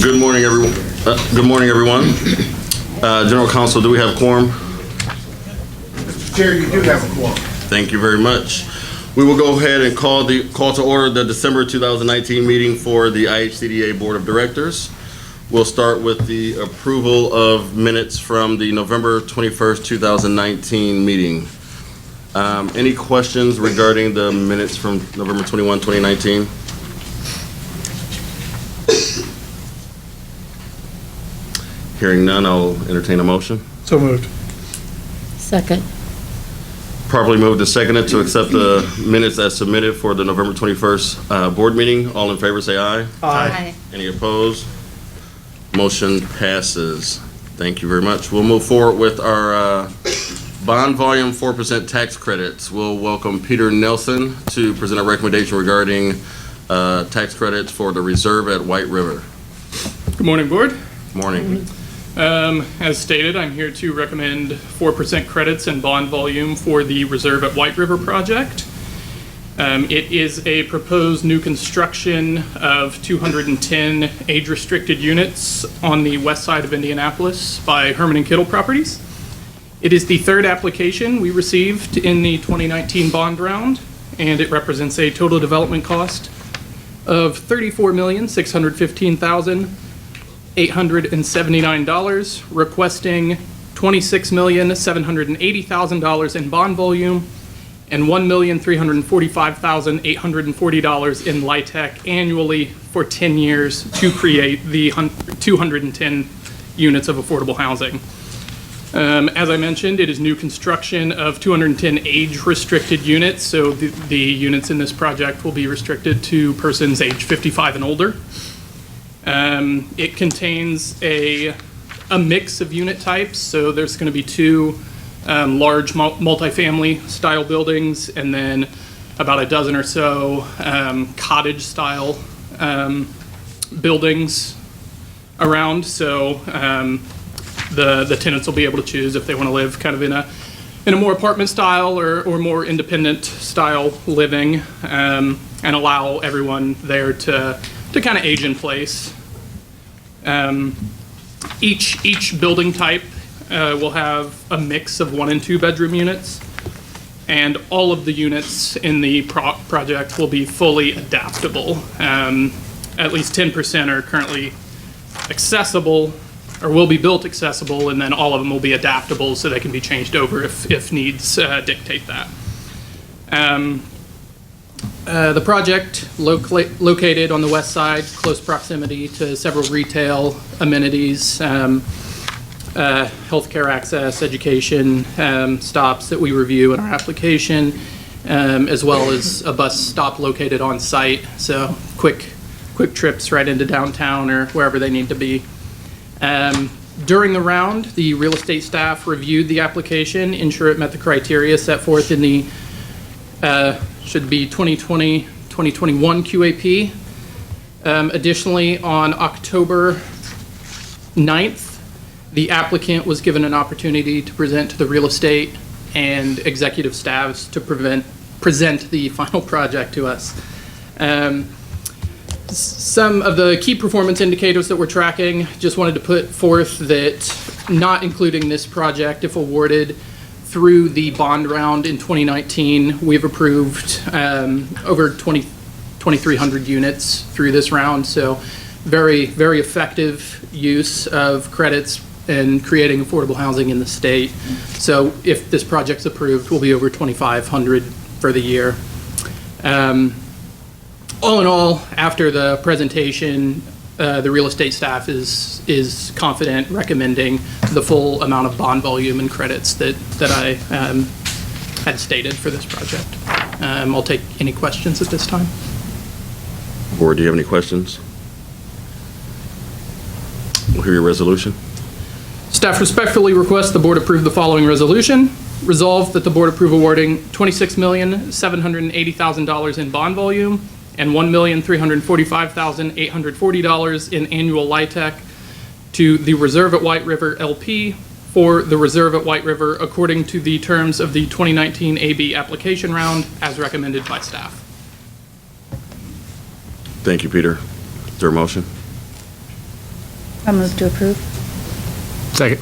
Good morning, everyone. General Counsel, do we have quorum? Mr. Chair, you do have a quorum. Thank you very much. We will go ahead and call to order the December 2019 meeting for the IHCDA Board of Directors. We'll start with the approval of minutes from the November 21st, 2019 meeting. Any questions regarding the minutes from November 21, 2019? Hearing none, I'll entertain a motion. So moved. Second. Properly moved and seconded to accept the minutes as submitted for the November 21st board meeting. All in favor say aye. Aye. Any opposed? Motion passes. Thank you very much. We'll move forward with our bond volume 4% tax credits. We'll welcome Peter Nelson to present a recommendation regarding tax credits for the reserve at White River. Good morning, Board. Morning. As stated, I'm here to recommend 4% credits and bond volume for the Reserve at White River project. It is a proposed new construction of 210 age-restricted units on the west side of Indianapolis by Herman & Kittle Properties. It is the third application we received in the 2019 bond round, and it represents a total development cost of $34,615,879, requesting $26,780,000 in bond volume and $1,345,840 in LIHTC annually for 10 years to create the 210 units of affordable housing. As I mentioned, it is new construction of 210 age-restricted units, so the units in this project will be restricted to persons age 55 and older. It contains a mix of unit types, so there's going to be two large multifamily style buildings and then about a dozen or so cottage style buildings around. So the tenants will be able to choose if they want to live kind of in a more apartment style or more independent style living, and allow everyone there to kind of age in place. Each building type will have a mix of 1 and 2 bedroom units, and all of the units in the project will be fully adaptable. At least 10% are currently accessible or will be built accessible, and then all of them will be adaptable so they can be changed over if needs dictate that. The project located on the west side, close proximity to several retail amenities, healthcare access, education stops that we review in our application, as well as a bus stop located on site. So quick trips right into downtown or wherever they need to be. During the round, the real estate staff reviewed the application, ensure it met the criteria set forth in the should be 2020-2021 QAP. Additionally, on October 9th, the applicant was given an opportunity to present to the real estate and executive staffs to present the final project to us. Some of the key performance indicators that we're tracking, just wanted to put forth that not including this project, if awarded through the bond round in 2019, we've approved over 2,300 units through this round. So very, very effective use of credits and creating affordable housing in the state. So if this project's approved, we'll be over 2,500 for the year. All in all, after the presentation, the real estate staff is confident recommending the full amount of bond volume and credits that I had stated for this project. I'll take any questions at this time. Board, do you have any questions? We'll hear your resolution. Staff respectfully requests the board approve the following resolution. Resolve that the board approve awarding $26,780,000 in bond volume and $1,345,840 in annual LIHTC to the Reserve at White River LP for the Reserve at White River according to the terms of the 2019 AB application round as recommended by staff. Thank you, Peter. Is there a motion? I move to approve. Second.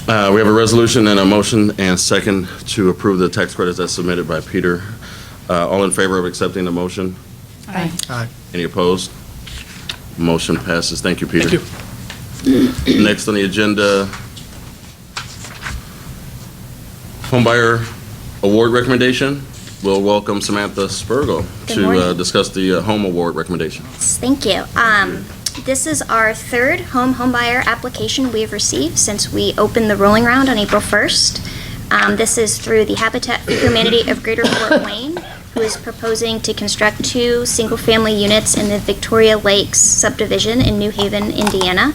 We have a resolution and a motion and second to approve the tax credits as submitted by Peter. All in favor of accepting the motion? Aye. Aye. Any opposed? Motion passes. Thank you, Peter. Thank you. Next on the agenda, homebuyer award recommendation. We'll welcome Samantha Spurgo Good to morning. discuss the home award recommendation. Thank you. This is our third homebuyer application we've received since we opened the rolling round on April 1st. This is through the Habitat for Humanity of Greater Fort Wayne, who is proposing to construct 2 single-family units in the Victoria Lakes subdivision in New Haven, Indiana,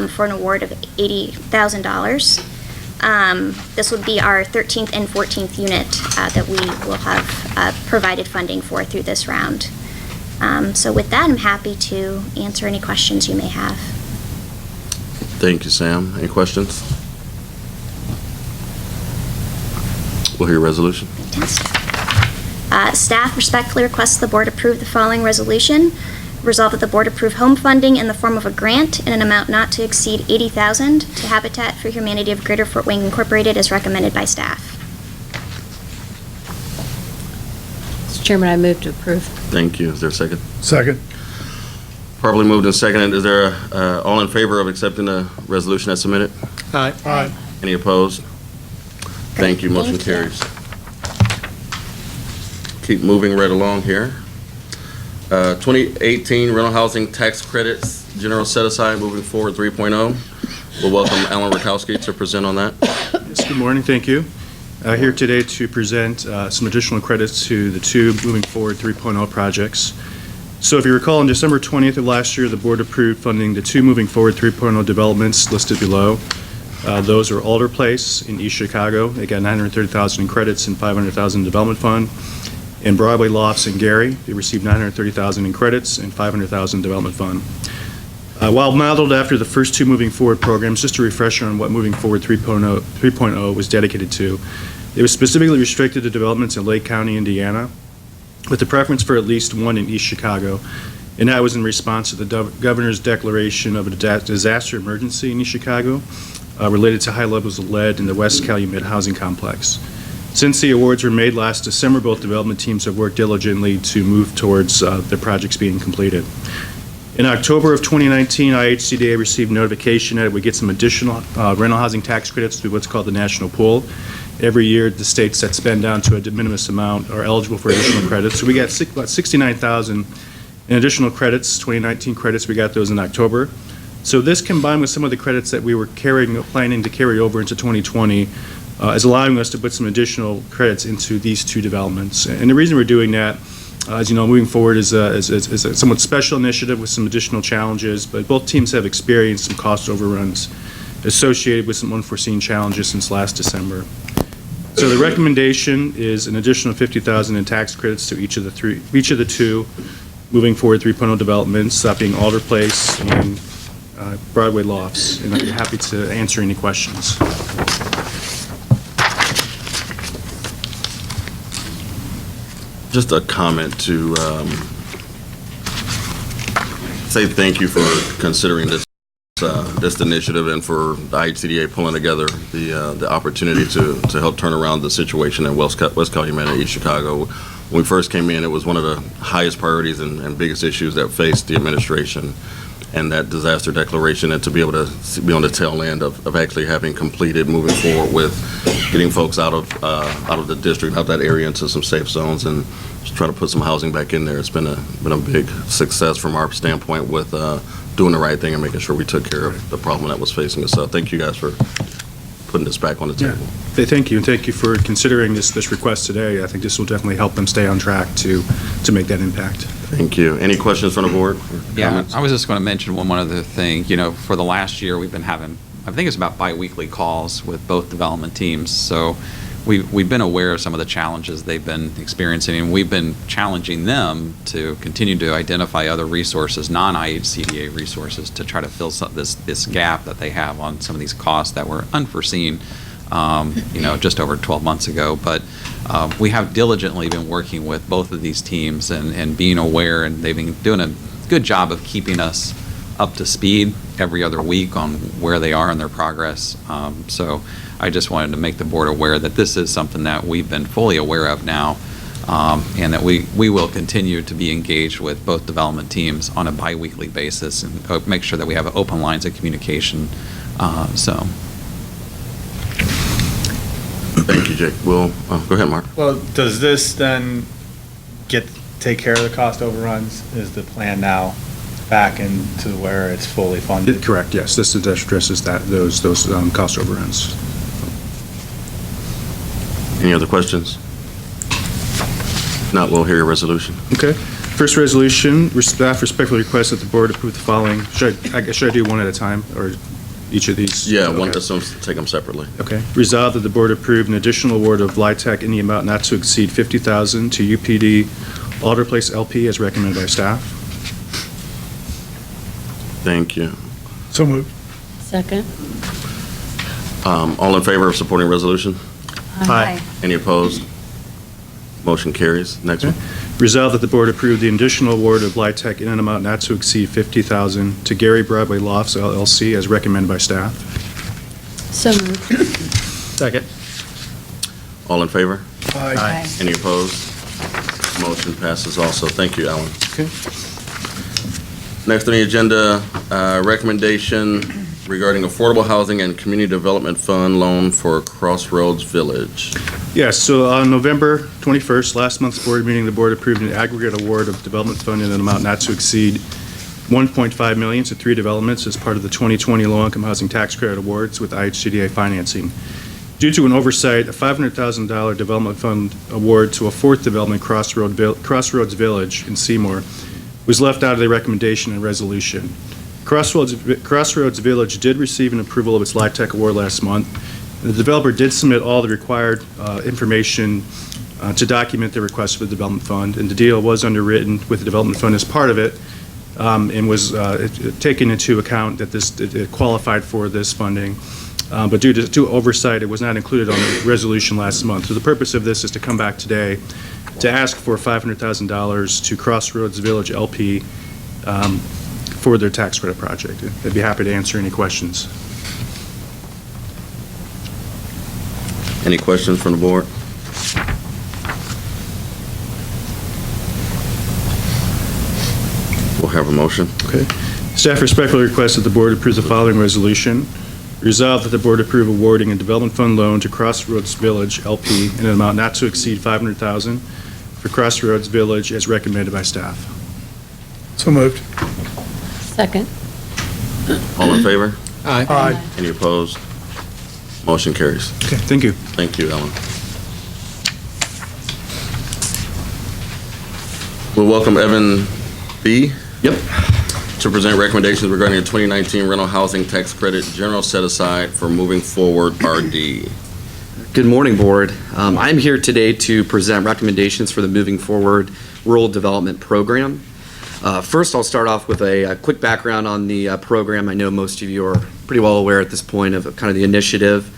for an award of $80,000. This would be our 13th and 14th unit that we will have provided funding for through this round. So with that, I'm happy to answer any questions you may have. Thank you, Sam. Any questions? We'll hear a resolution. Fantastic. Staff respectfully requests the board approve the following resolution. Resolve that the board approve home funding in the form of a grant in an amount not to exceed $80,000 to Habitat for Humanity of Greater Fort Wayne Incorporated as recommended by staff. Mr. Chairman, I move to approve. Thank you. Is there a second? Second. Properly moved and seconded. Is there all in favor of accepting the resolution as submitted? Aye. Aye. Any opposed? Thank you. Motion Thank you. carries. Keep moving right along here. 2018 rental housing tax credits, general set aside, moving forward 3.0. We'll welcome Alan Rakowski to present on that. Yes, good morning, thank you. Here today to present some additional credits to the 2 Moving Forward 3.0 projects. So if you recall, on December 20th of last year, the board approved funding the 2 Moving Forward 3.0 developments listed below. Those are Alder Place in East Chicago. They got $930,000 in credits and $500,000 in development fund. And Broadway Lofts in Gary, they received $930,000 in credits and $500,000 development fund. While modeled after the first 2 Moving Forward programs, just a refresher on what Moving Forward 3.0 was dedicated to. It was specifically restricted to developments in Lake County, Indiana, with the preference for at least 1 in East Chicago. And that was in response to the governor's declaration of a disaster emergency in East Chicago related to high levels of lead in the West Calumet housing complex. Since the awards were made last December, both development teams have worked diligently to move towards their projects being completed. In October of 2019, IHCDA received notification that it would get some additional rental housing tax credits through what's called the national pool. Every year, the states that spend down to a de minimis amount are eligible for additional credits. So we got about $69,000 in additional credits, 2019 credits. We got those in October. So this, combined with some of the credits that we were planning to carry over into 2020, is allowing us to put some additional credits into these 2 developments. And the reason we're doing that, as you know, Moving Forward is a somewhat special initiative with some additional challenges, but both teams have experienced some cost overruns associated with some unforeseen challenges since last December. So the recommendation is an additional $50,000 in tax credits to each of the 2 Moving Forward 3.0 developments, that being Alder Place and Broadway Lofts. And I'd be happy to answer any questions. Just a comment to say thank you for considering this initiative and for the IHCDA pulling together the opportunity to help turn around the situation in West Calumet and East Chicago. When we first came in, it was one of the highest priorities and biggest issues that faced the administration, and that disaster declaration, and to be able to be on the tail end of actually having completed, moving forward with getting folks out of the district, out of that area into some safe zones, and just try to put some housing back in there. It's been a big success from our standpoint with doing the right thing and making sure we took care of the problem that was facing us. So thank you guys for putting this back on the table. Thank you, and thank you for considering this request today. I think this will definitely help them stay on track to make that impact. Thank you. Any questions from the board? Yeah, Comments? I was just going to mention one other thing. You know, for the last year, we've been having, I think it's about bi-weekly calls with both development teams. So we've been aware of some of the challenges they've been experiencing, and we've been challenging them to continue to identify other resources, non-IHCDA resources, to try to fill this gap that they have on some of these costs that were unforeseen, you know, just over 12 months ago. But we have diligently been working with both of these teams and being aware, and they've been doing a good job of keeping us up to speed every other week on where they are in their progress. So I just wanted to make the board aware that this is something that we've been fully aware of now, and that we will continue to be engaged with both development teams on a biweekly basis and make sure that we have open lines of communication. So. Thank you, Jake. Go ahead, Mark. Well, does this then take care of the cost overruns? Is the plan now back into where it's fully funded? Correct, yes. This addresses those cost overruns. Any other questions? If not, we'll hear your resolution. Okay. First resolution, staff respectfully requests that the board approve the following. Should I do one at a time, or each of these? Yeah, Okay. let's take them separately. Okay. Resolved that the board approve an additional award of LIHTC in the amount not to exceed $50,000 to UPD Alder Place LP as recommended by staff. Thank you. So moved. Second. All in favor of supporting resolution? Aye. Any opposed? Motion carries. Next one. Resolved that the board approve the additional award of LIHTC in an amount not to exceed $50,000 to Gary Broadway Lofts LLC as recommended by staff. So moved. Second. All in favor? Aye. Any opposed? Motion passes also. Thank you, Alan. Okay. Next on the agenda, recommendation regarding affordable housing and community development fund loan for Crossroads Village. Yes, so on November 21st, last month's board meeting, the board approved an aggregate award of development fund in an amount not to exceed $1.5 million to 3 developments as part of the 2020 low-income housing tax credit awards with IHCDA financing. Due to an oversight, a $500,000 development fund award to a 4th development, Crossroads Village in Seymour, was left out of the recommendation and resolution. Crossroads Village did receive an approval of its LIHTC award last month. The developer did submit all the required information to document the request for the development fund, and the deal was underwritten with the development fund as part of it, and was taken into account that it qualified for this funding. But due to oversight, it was not included on the resolution last month. So the purpose of this is to come back today to ask for $500,000 to Crossroads Village LP for their tax credit project. I'd be happy to answer any questions. Any questions from the board? We'll have a motion. Okay. Staff respectfully requests that the board approve the following resolution. Resolved that the board approve awarding a development fund loan to Crossroads Village LP in an amount not to exceed $500,000 for Crossroads Village as recommended by staff. So moved. Second. All in favor? Aye. Any opposed? Motion carries. Okay, thank you. Thank you, Ellen. We'll welcome Evan B. Yep. to present recommendations regarding the 2019 rental housing tax credit general set aside for moving forward RD. Good morning, Board. I'm here today to present recommendations for the Moving Forward Rural Development Program. First, I'll start off with a quick background on the program. I know most of you are pretty well aware at this point of kind of the initiative.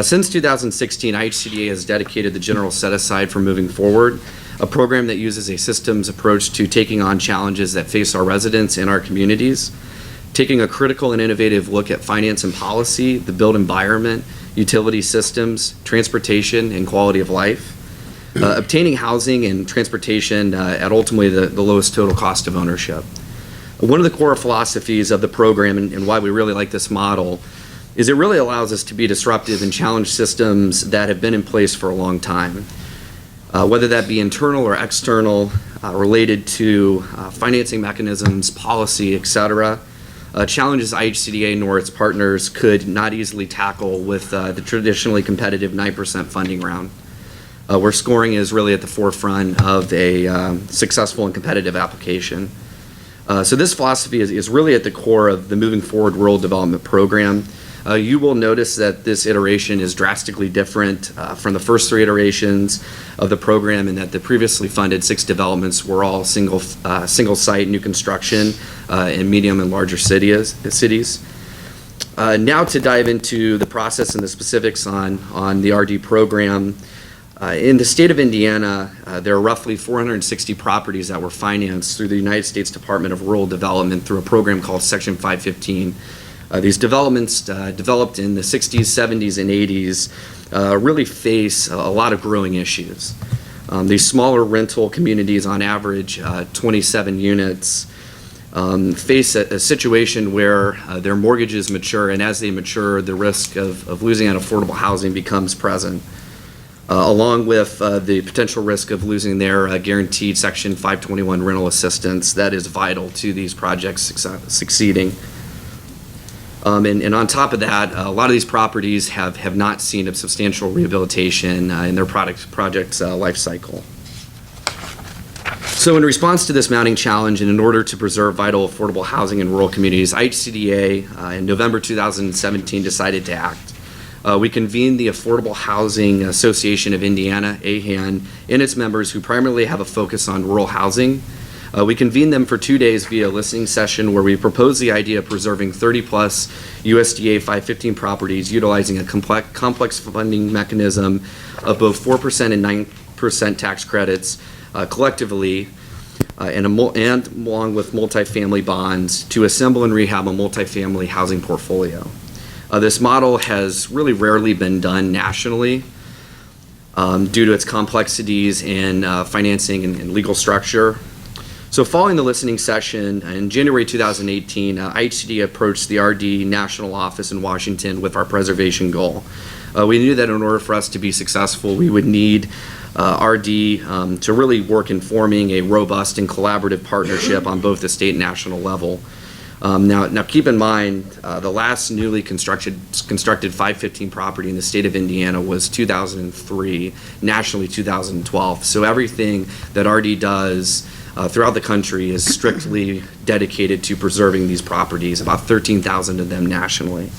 Since 2016, IHCDA has dedicated the general set aside for Moving Forward, a program that uses a systems approach to taking on challenges that face our residents and our communities, taking a critical and innovative look at finance and policy, the built environment, utility systems, transportation, and quality of life, obtaining housing and transportation at ultimately the lowest total cost of ownership. One of the core philosophies of the program and why we really like this model is it really allows us to be disruptive and challenge systems that have been in place for a long time. Whether that be internal or external, related to financing mechanisms, policy, et cetera, challenges IHCDA nor its partners could not easily tackle with the traditionally competitive 9% funding round, where scoring is really at the forefront of a successful and competitive application. So this philosophy is really at the core of the Moving Forward Rural Development Program. You will notice that this iteration is drastically different from the first 3 iterations of the program, and that the previously funded 6 developments were all single site new construction in medium and larger cities. Now to dive into the process and the specifics on the RD program. In the state of Indiana, there are roughly 460 properties that were financed through the United States Department of Rural Development through a program called Section 515. These developments, developed in the 60s, 70s, and 80s, really face a lot of growing issues. These smaller rental communities, on average 27 units, face a situation where their mortgages mature, and as they mature, the risk of losing out affordable housing becomes present, along with the potential risk of losing their guaranteed Section 521 rental assistance that is vital to these projects succeeding. And on top of that, a lot of these properties have not seen a substantial rehabilitation in their project's life cycle. So in response to this mounting challenge and in order to preserve vital affordable housing in rural communities, IHCDA in November 2017 decided to act. We convened the Affordable Housing Association of Indiana, AHAN, and its members who primarily have a focus on rural housing. We convened them for 2 days via a listening session where we proposed the idea of preserving 30-plus USDA 515 properties utilizing a complex funding mechanism of both 4% and 9% tax credits collectively, and along with multifamily bonds to assemble and rehab a multifamily housing portfolio. This model has really rarely been done nationally due to its complexities in financing and legal structure. So following the listening session, in January 2018, IHCDA approached the RD National Office in Washington with our preservation goal. We knew that in order for us to be successful, we would need RD to really work in forming a robust and collaborative partnership on both the state and national level. Now keep in mind, the last newly constructed 515 property in the state of Indiana was 2003, nationally 2012. So everything that RD does throughout the country is strictly dedicated to preserving these properties, about 13,000 of them nationally.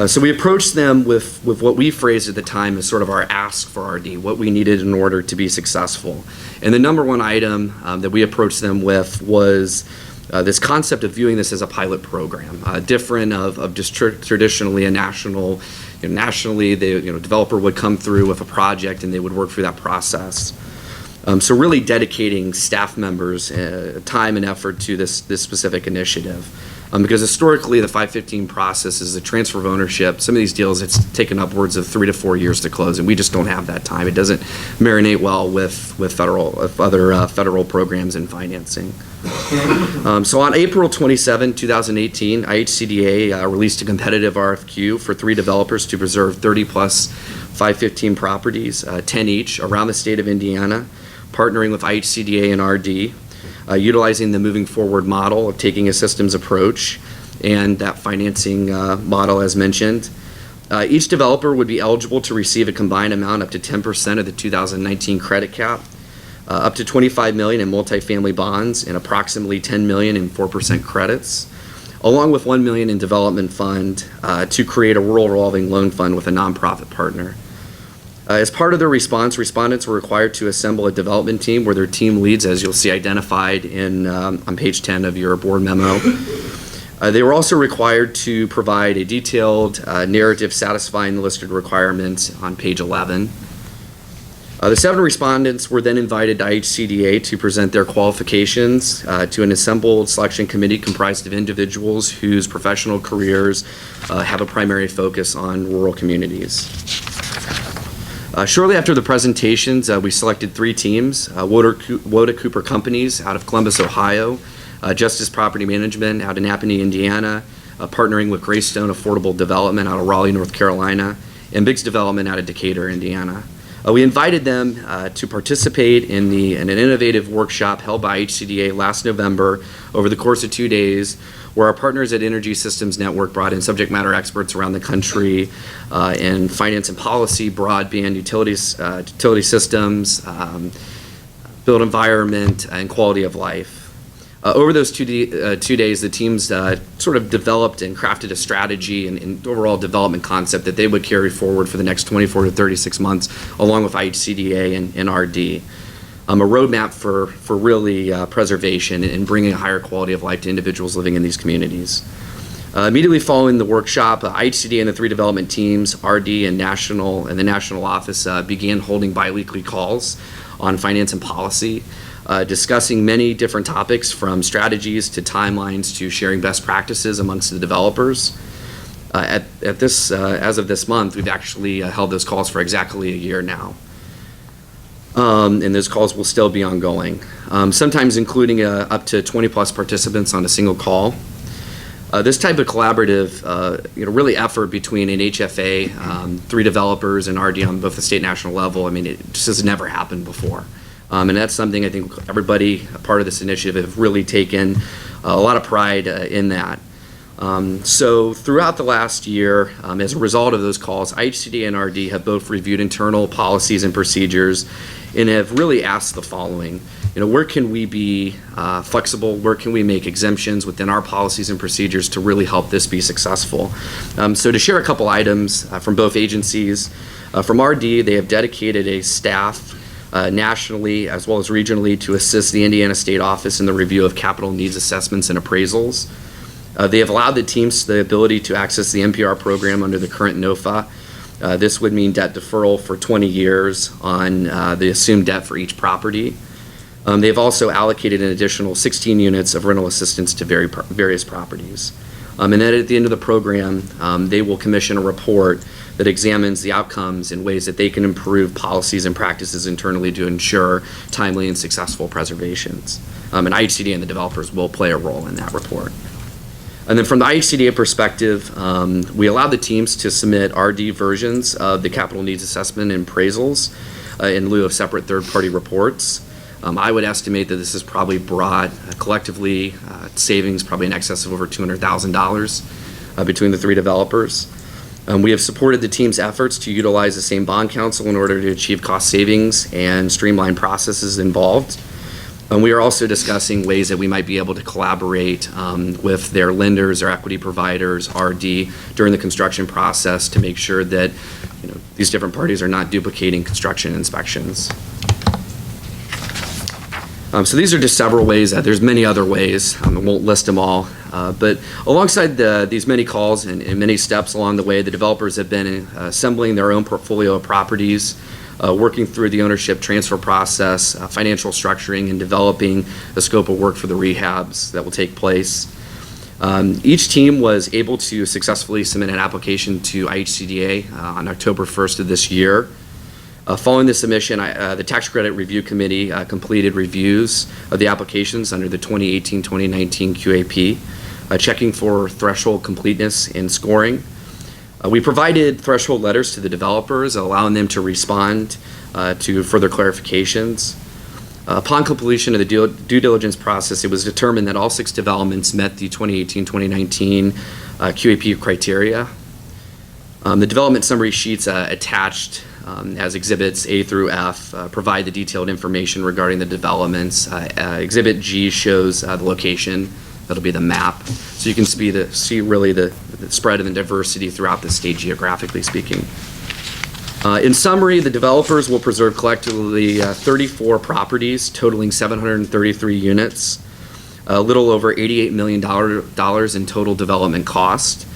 So we approached them with what we phrased at the time as sort of our ask for RD, what we needed in order to be successful. And the number one item that we approached them with was this concept of viewing this as a pilot program, different of just traditionally a national, nationally the developer would come through with a project and they would work through that process. So really dedicating staff members time and effort to this specific initiative. Because historically the 515 process is a transfer of ownership. Some of these deals it's taken upwards of 3 to 4 years to close, and we just don't have that time. It doesn't marinate well with other federal programs and financing. So on April 27, 2018, IHCDA released a competitive RFQ for 3 developers to preserve 30-plus 515 properties, 10 each, around the state of Indiana, partnering with IHCDA and RD, utilizing the moving forward model of taking a systems approach and that financing model as mentioned. Each developer would be eligible to receive a combined amount up to 10% of the 2019 credit cap, up to $25 million in multifamily bonds, and approximately $10 million in 4% credits, along with $1 million in development fund to create a rural revolving loan fund with a nonprofit partner. As part of their response, respondents were required to assemble a development team where their team leads, as you'll see identified on page 10 of your board memo. They were also required to provide a detailed narrative satisfying the listed requirements on page 11. The 7 respondents were then invited to IHCDA to present their qualifications to an assembled selection committee comprised of individuals whose professional careers have a primary focus on rural communities. Shortly after the presentations, we selected 3 teams, Woda Cooper Companies out of Columbus, Ohio, Justice Property Management out of Napanee, Indiana, partnering with Greystone Affordable Development out of Raleigh, North Carolina, and Biggs Development out of Decatur, Indiana. We invited them to participate in an innovative workshop held by IHCDA last November over the course of 2 days, where our partners at Energy Systems Network brought in subject matter experts around the country in finance and policy, broadband, utility systems, built environment, and quality of life. Over those 2 days, the teams sort of developed and crafted a strategy and overall development concept that they would carry forward for the next 24 to 36 months, along with IHCDA and RD. A roadmap for really preservation and bringing a higher quality of life to individuals living in these communities. Immediately following the workshop, IHCDA and the three development teams, RD and the national office, began holding biweekly calls on finance and policy, discussing many different topics from strategies to timelines to sharing best practices amongst the developers. As of this month, we've actually held those calls for exactly a year now. And those calls will still be ongoing, sometimes including up to 20-plus participants on a single call. This type of collaborative, really effort between an HFA, three developers, and RD on both the state and national level, I mean, it just has never happened before. And that's something I think everybody a part of this initiative have really taken a lot of pride in that. So throughout the last year, as a result of those calls, IHCDA and RD have both reviewed internal policies and procedures and have really asked the following. Where can we be flexible? Where can we make exemptions within our policies and procedures to really help this be successful? So to share a couple items from both agencies, from RD, they have dedicated a staff nationally as well as regionally to assist the Indiana State Office in the review of capital needs assessments and appraisals. They have allowed the teams the ability to access the NPR program under the current NOFA. This would mean debt deferral for 20 years on the assumed debt for each property. They've also allocated an additional 16 units of rental assistance to various properties. And then at the end of the program, they will commission a report that examines the outcomes in ways that they can improve policies and practices internally to ensure timely and successful preservations. And IHCDA and the developers will play a role in that report. And then from the IHCDA perspective, we allowed the teams to submit RD versions of the capital needs assessment and appraisals in lieu of separate third-party reports. I would estimate that this has probably brought collectively savings probably in excess of over $200,000 between the three developers. We have supported the team's efforts to utilize the same bond counsel in order to achieve cost savings and streamline processes involved. We are also discussing ways that we might be able to collaborate with their lenders or equity providers, RD, during the construction process to make sure that these different parties are not duplicating construction inspections. So these are just several ways. There's many other ways. I won't list them all. But alongside these many calls and many steps along the way, the developers have been assembling their own portfolio of properties, working through the ownership transfer process, financial structuring, and developing a scope of work for the rehabs that will take place. Each team was able to successfully submit an application to IHCDA on October 1st of this year. Following the submission, the Tax Credit Review Committee completed reviews of the applications under the 2018-2019 QAP, checking for threshold completeness and scoring. We provided threshold letters to the developers, allowing them to respond to further clarifications. Upon completion of the due diligence process, it was determined that all 6 developments met the 2018-2019 QAP criteria. The development summary sheets attached as Exhibits A through F provide the detailed information regarding the developments. Exhibit G shows the location. That'll be the map. So you can see really the spread and the diversity throughout the state geographically speaking. In summary, the developers will preserve collectively 34 properties totaling 733 units, a little over $88 million in total development cost.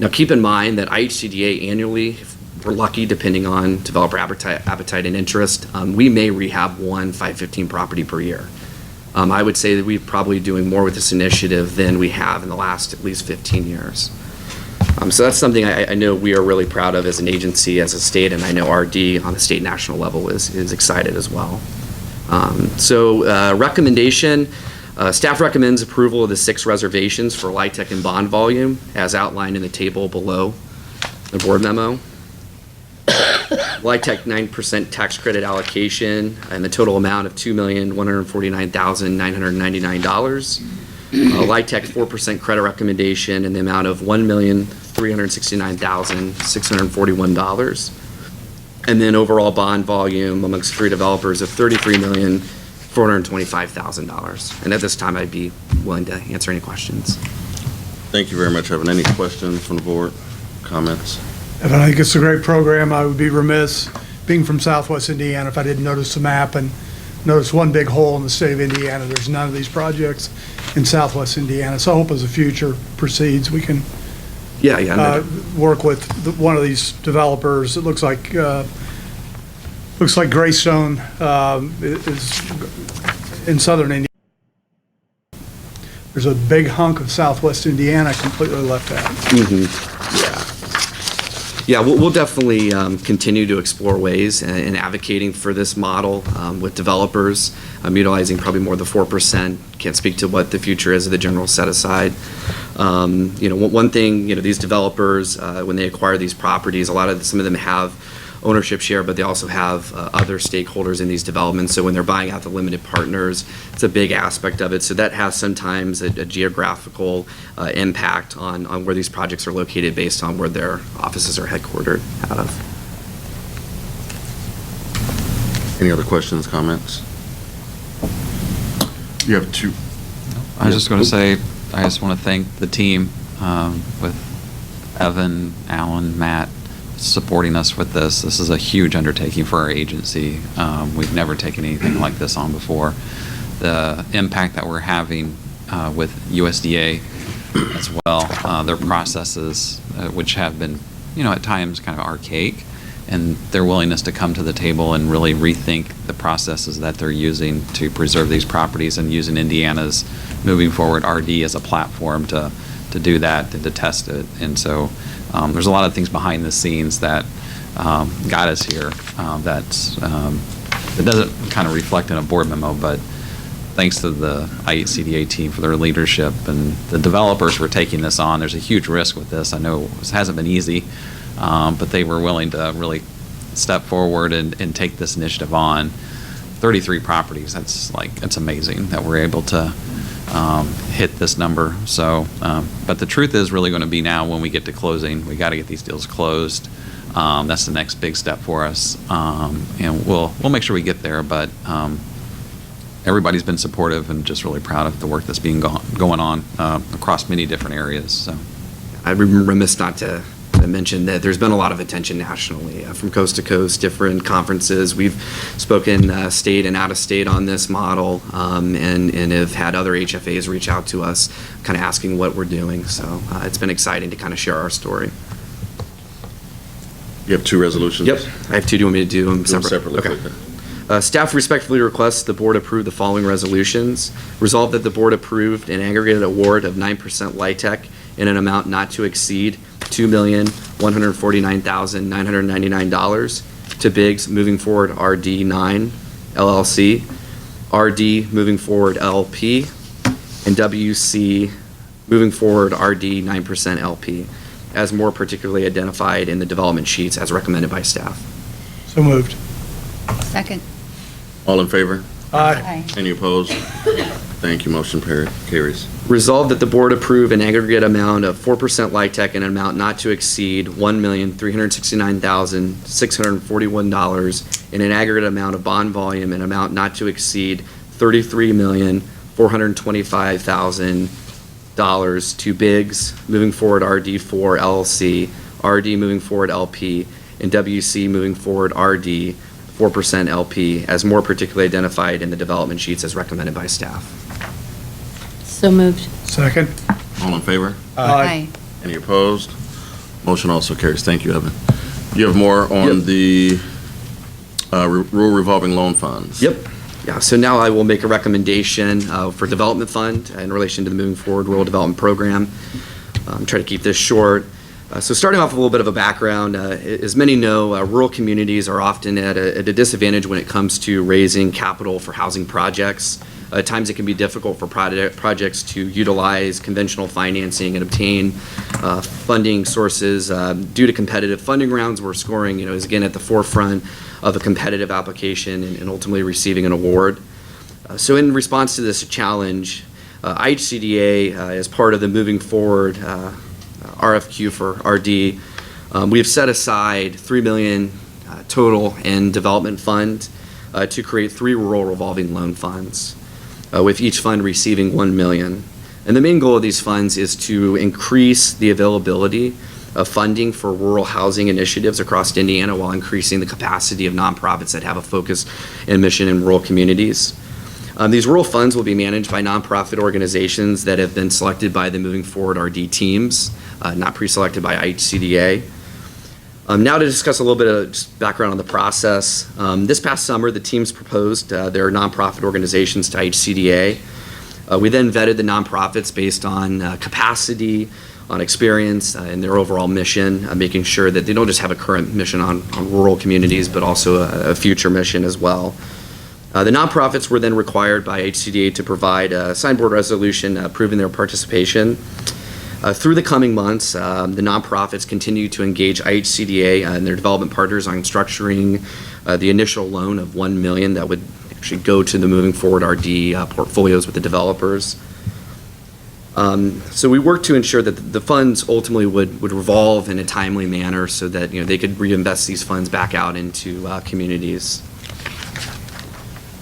Now keep in mind that IHCDA annually, if we're lucky depending on developer appetite and interest, we may rehab one 515 property per year. I would say that we're probably doing more with this initiative than we have in the last at least 15 years. So that's something I know we are really proud of as an agency, as a state, and I know RD on the state and national level is excited as well. Recommendation, staff recommends approval of the 6 reservations for LIHTC and bond volume as outlined in the table below the board memo. LIHTC 9% tax credit allocation and the total amount of $2,149,999. LIHTC 4% credit recommendation in the amount of $1,369,641. And then overall bond volume amongst 3 developers of $33,425,000. And at this time, I'd be willing to answer any questions. Thank you very much, Evan. Any questions from the board? Comments? Evan, I think it's a great program. I would be remiss, being from Southwest Indiana, if I didn't notice the map and notice one big hole in the state of Indiana. There's none of these projects in southwest Indiana. So I hope as the future proceeds, we can Yeah, yeah. no, work with one of these developers. It looks like Greystone is in southern Indiana. There's a big hunk of southwest Indiana completely left out. Yeah, we'll definitely continue to explore ways in advocating for this model with developers, utilizing probably more the 4%. Can't speak to what the future is of the general set aside. One thing, these developers, when they acquire these properties, some of them have ownership share, but they also have other stakeholders in these developments. So when they're buying out the limited partners, it's a big aspect of it. So that has sometimes a geographical impact on where these projects are located based on where their offices are headquartered out of. Any other questions, comments? You have two. I was just going to say, I just want to thank the team with Evan, Alan, Matt, supporting us with this. This is a huge undertaking for our agency. We've never taken anything like this on before. The impact that we're having with USDA as well, their processes, which have been, at times kind of archaic, and their willingness to come to the table and really rethink the processes that they're using to preserve these properties, and using Indiana's moving forward RD as a platform to do that and to test it. And so there's a lot of things behind the scenes that got us here it doesn't kind of reflect in a board memo, but thanks to the IHCDA team for their leadership and the developers for taking this on. There's a huge risk with this. I know it hasn't been easy, but they were willing to really step forward and take this initiative on. 33 properties, that's amazing that we're able to hit this number. So, but the truth is really going to be now when we get to closing, we got to get these deals closed. That's the next big step for us, and we'll make sure we get there. But everybody's been supportive and just really proud of the work that's being going on across many different areas. So, I'd be remiss not to mention that there's been a lot of attention nationally from coast to coast, different conferences. We've spoken state and out of state on this model, and have had other HFAs reach out to us kind of asking what we're doing. So it's been exciting to kind of share our story. You have two resolutions? Yep, I have two. Do you want me to do them Do them separately. Okay. Staff respectfully requests the board approve the following resolutions. Resolve that the board approved an aggregated award of 9% LIHTC in an amount not to exceed $2,149,999 to Biggs Moving Forward RD9 LLC, RD Moving Forward LP, and WC Moving Forward RD 9% LP, as more particularly identified in the development sheets as recommended by staff. So moved. Second. All in favor? Aye. Any opposed? Thank you, motion carries. Resolved that the board approve an aggregate amount of 4% LIHTC in an amount not to exceed $1,369,641 in an aggregate amount of bond volume in an amount not to exceed $33,425,000 to Biggs Moving Forward RD4 LLC, RD Moving Forward LP, and WC Moving Forward RD 4% LP, as more particularly identified in the development sheets as recommended by staff. So moved. Second. All in favor? Aye. Any opposed? Motion also carries. Thank you, Evan. You have more on the rural revolving loan funds? Yep. Yeah, so now I will make a recommendation for development fund in relation to the Moving Forward Rural Development Program. Try to keep this short. So starting off with a little bit of a background, as many know, rural communities are often at a disadvantage when it comes to raising capital for housing projects. At times it can be difficult for projects to utilize conventional financing and obtain funding sources. Due to competitive funding rounds, where scoring is again at the forefront of a competitive application and ultimately receiving an award. So in response to this challenge, IHCDA, as part of the Moving Forward RFQ for RD, we have set aside $3 million total in development fund to create 3 rural revolving loan funds, with each fund receiving $1 million. And the main goal of these funds is to increase the availability of funding for rural housing initiatives across Indiana while increasing the capacity of nonprofits that have a focus and mission in rural communities. These rural funds will be managed by nonprofit organizations that have been selected by the Moving Forward RD teams, not pre-selected by IHCDA. Now to discuss a little bit of just background on the process. This past summer, the teams proposed their nonprofit organizations to IHCDA. We then vetted the nonprofits based on capacity, on experience, and their overall mission, making sure that they don't just have a current mission on rural communities, but also a future mission as well. The nonprofits were then required by HCDA to provide a signed board resolution approving their participation. Through the coming months, the nonprofits continue to engage IHCDA and their development partners on structuring the initial loan of $1 million that would actually go to the Moving Forward RD portfolios with the developers. So we worked to ensure that the funds ultimately would revolve in a timely manner so that they could reinvest these funds back out into communities.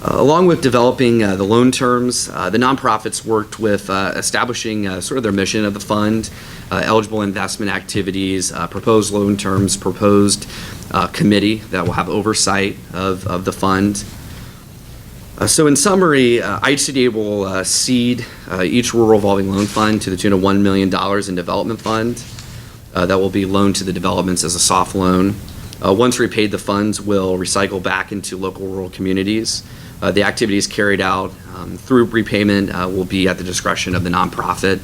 Along with developing the loan terms, the nonprofits worked with establishing sort of their mission of the fund, eligible investment activities, proposed loan terms, proposed committee that will have oversight of the fund. So in summary, IHCDA will seed each rural revolving loan fund to the tune of $1 million in development fund that will be loaned to the developments as a soft loan. Once repaid, the funds will recycle back into local rural communities. The activities carried out through repayment will be at the discretion of the nonprofit.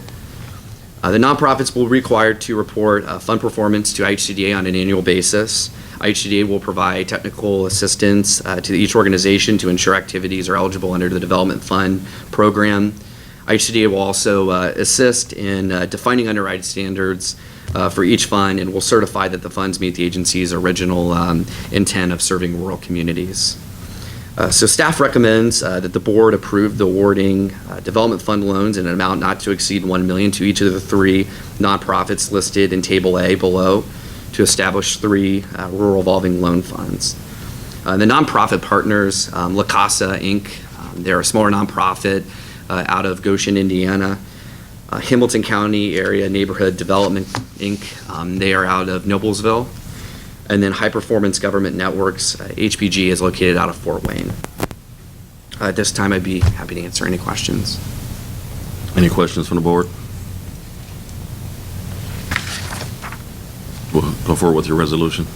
The nonprofits will be required to report fund performance to IHCDA on an annual basis. IHCDA will provide technical assistance to each organization to ensure activities are eligible under the Development Fund program. IHCDA will also assist in defining underwriting standards for each fund and will certify that the funds meet the agency's original intent of serving rural communities. So staff recommends that the board approve the awarding development fund loans in an amount not to exceed $1 million to each of the 3 nonprofits listed in Table A below to establish 3 rural revolving loan funds. The nonprofit partners, La Casa Inc., they're a smaller nonprofit out of Goshen, Indiana. Hamilton County Area Neighborhood Development Inc., they are out of Noblesville. And then High Performance Government Networks, HPG, is located out of Fort Wayne. At this time, I'd be happy to answer any questions. Any questions from the board? We'll go forward with your resolution.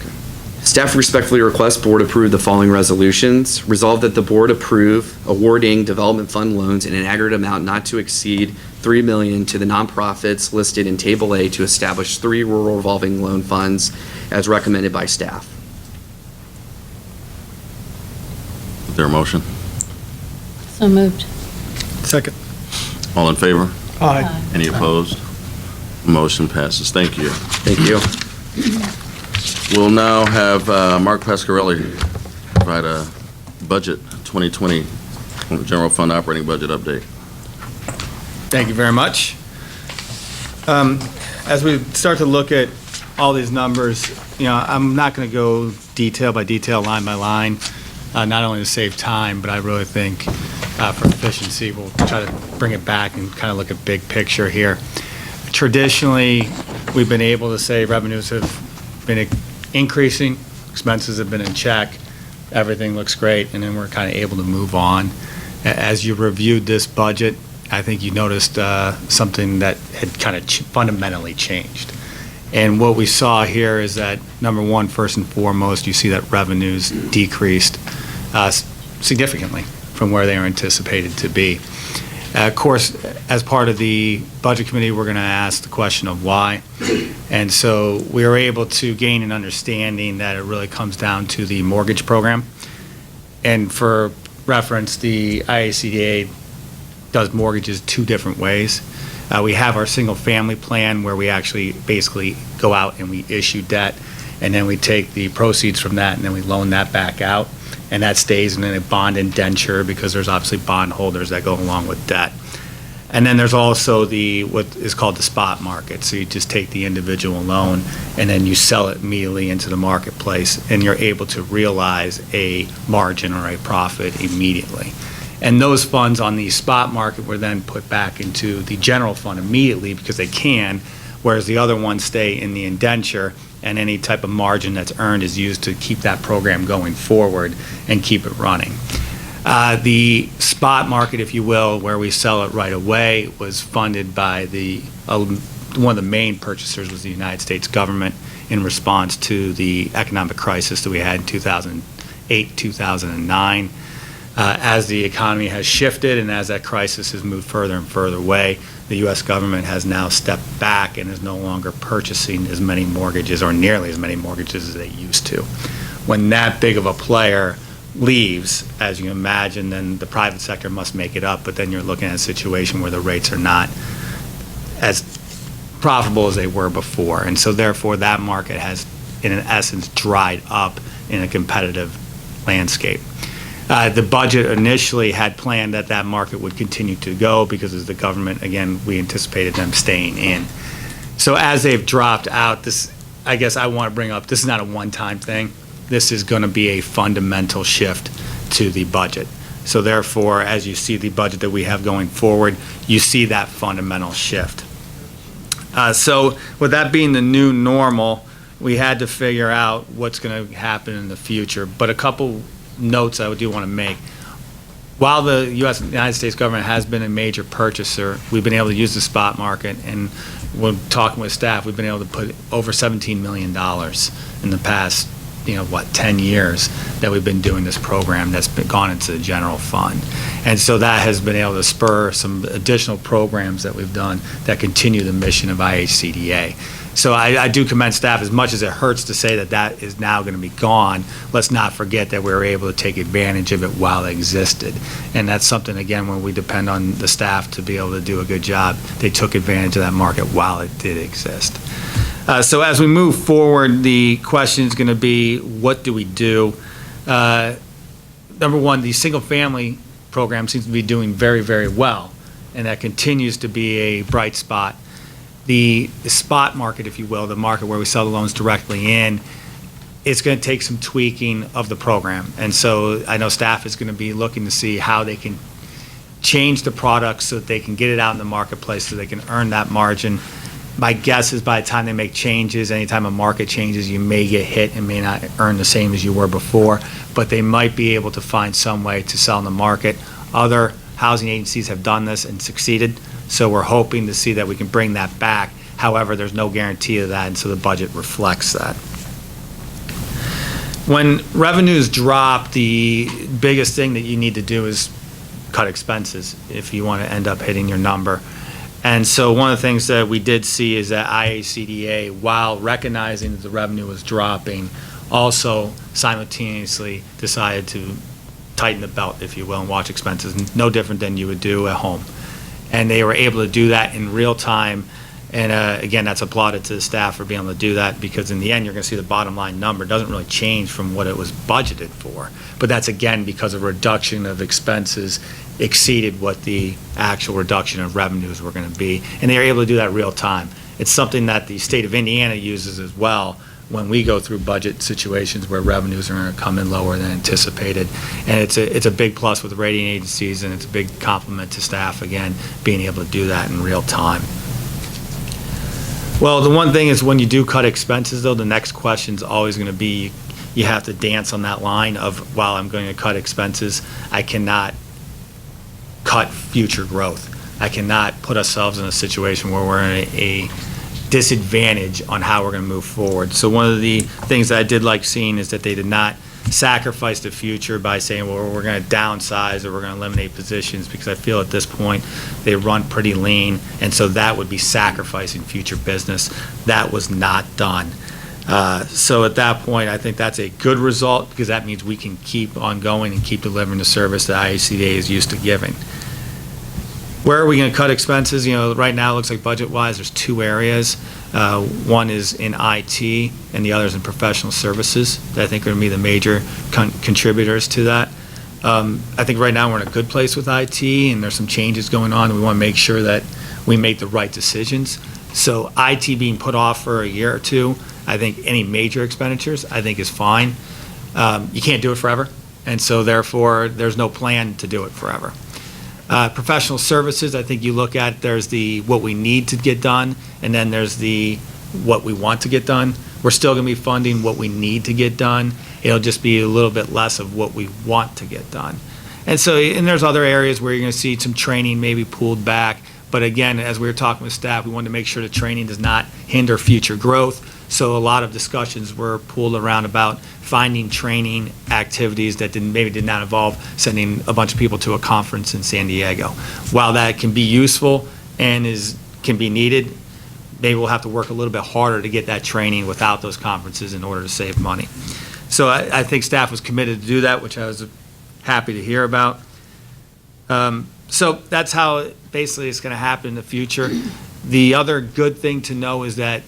Staff respectfully requests board approve the following resolutions. Resolve that the board approve awarding development fund loans in an aggregate amount not to exceed $3 million to the nonprofits listed in Table A to establish 3 rural revolving loan funds as recommended by staff. Is there a motion? So moved. Second. All in favor? Aye. Any opposed? Motion passes. Thank you. Thank you. We'll now have Mark Pasquarelli provide a budget 2020 general fund operating budget update. Thank you very much. As we start to look at all these numbers, I'm not going to go detail by detail, line by line, not only to save time, but I really think for efficiency, we'll try to bring it back and kind of look at big picture here. Traditionally, we've been able to say revenues have been increasing, expenses have been in check, everything looks great, and then we're kind of able to move on. As you reviewed this budget, I think you noticed something that had kind of fundamentally changed. And what we saw here is that, number one, first and foremost, you see that revenues decreased significantly from where they are anticipated to be. Of course, as part of the Budget Committee, we're going to ask the question of why. And so we were able to gain an understanding that it really comes down to the mortgage program. And for reference, the IHCDA does mortgages 2 different ways. We have our single-family plan where we actually basically go out and we issue debt, and then we take the proceeds from that and then we loan that back out. And that stays in a bond indenture because there's obviously bond holders that go along with debt. And then there's also what is called the spot market. So you just take the individual loan and then you sell it immediately into the marketplace, and you're able to realize a margin or a profit immediately. And those funds on the spot market were then put back into the general fund immediately because they can, whereas the other ones stay in the indenture, and any type of margin that's earned is used to keep that program going forward and keep it running. The spot market, if you will, where we sell it right away, was funded by one of the main purchasers was the United States government in response to the economic crisis that we had in 2008, 2009. As the economy has shifted and as that crisis has moved further and further away, the U.S. government has now stepped back and is no longer purchasing as many mortgages or nearly as many mortgages as they used to. When that big of a player leaves, as you imagine, then the private sector must make it up, but then you're looking at a situation where the rates are not as profitable as they were before. And so therefore that market has, in essence, dried up in a competitive landscape. The budget initially had planned that that market would continue to go because as the government, again, we anticipated them staying in. So as they've dropped out, this, I guess I want to bring up, this is not a one-time thing. This is going to be a fundamental shift to the budget. So therefore, as you see the budget that we have going forward, you see that fundamental shift. So with that being the new normal, we had to figure out what's going to happen in the future. But a couple notes I do want to make. While the United States government has been a major purchaser, we've been able to use the spot market, and when talking with staff, we've been able to put over $17 million in the past 10 years that we've been doing this program that's been gone into the general fund. And so that has been able to spur some additional programs that we've done that continue the mission of IHCDA. So I do commend staff, as much as it hurts to say that that is now going to be gone. Let's not forget that we were able to take advantage of it while it existed. And that's something, again, when we depend on the staff to be able to do a good job, they took advantage of that market while it did exist. So as we move forward, the question is going to be, what do we do? Number one, the single-family program seems to be doing very, very well, and that continues to be a bright spot. The spot market, if you will, the market where we sell the loans directly in, it's going to take some tweaking of the program. And so I know staff is going to be looking to see how they can change the product so that they can get it out in the marketplace so they can earn that margin. My guess is by the time they make changes, anytime a market changes, you may get hit and may not earn the same as you were before, but they might be able to find some way to sell in the market. Other housing agencies have done this and succeeded, so we're hoping to see that we can bring that back. However, there's no guarantee of that, and so the budget reflects that. When revenues drop, the biggest thing that you need to do is cut expenses if you want to end up hitting your number. And so one of the things that we did see is that IHCDA, while recognizing that the revenue was dropping, also simultaneously decided to tighten the belt, if you will, and watch expenses, no different than you would do at home. And they were able to do that in real time. And again, that's applauded to the staff for being able to do that, because in the end, you're going to see the bottom line number doesn't really change from what it was budgeted for. But that's, again, because a reduction of expenses exceeded what the actual reduction of revenues were going to be. And they were able to do that real time. It's something that the state of Indiana uses as well when we go through budget situations where revenues are going to come in lower than anticipated. And it's a big plus with the rating agencies, and it's a big compliment to staff, again, being able to do that in real time. Well, the one thing is when you do cut expenses, though, the next question is always going to be, you have to dance on that line of, while I'm going to cut expenses, I cannot cut future growth. I cannot put ourselves in a situation where we're in a disadvantage on how we're going to move forward. So one of the things that I did like seeing is that they did not sacrifice the future by saying, well, we're going to downsize or we're going to eliminate positions, because I feel at this point they run pretty lean, and so that would be sacrificing future business. That was not done. So at that point, I think that's a good result, because that means we can keep on going and keep delivering the service that IHCDA is used to giving. Where are we going to cut expenses? Right now it looks like budget-wise there's two areas. One is in IT and the other is in professional services that I think are going to be the major contributors to that. I think right now we're in a good place with IT, and there's some changes going on, and we want to make sure that we make the right decisions. So IT being put off for a year or two, I think any major expenditures, I think is fine. You can't do it forever, and so therefore there's no plan to do it forever. Professional services, I think you look at, there's the what we need to get done, and then there's the what we want to get done. We're still going to be funding what we need to get done. It'll just be a little bit less of what we want to get done. And so, and there's other areas where you're going to see some training maybe pulled back. But again, as we were talking with staff, we wanted to make sure the training does not hinder future growth. So a lot of discussions were pulled around about finding training activities that maybe did not involve sending a bunch of people to a conference in San Diego. While that can be useful and can be needed, maybe we'll have to work a little bit harder to get that training without those conferences in order to save money. So I think staff was committed to do that, which I was happy to hear about. So that's how basically it's going to happen in the future. The other good thing to know is that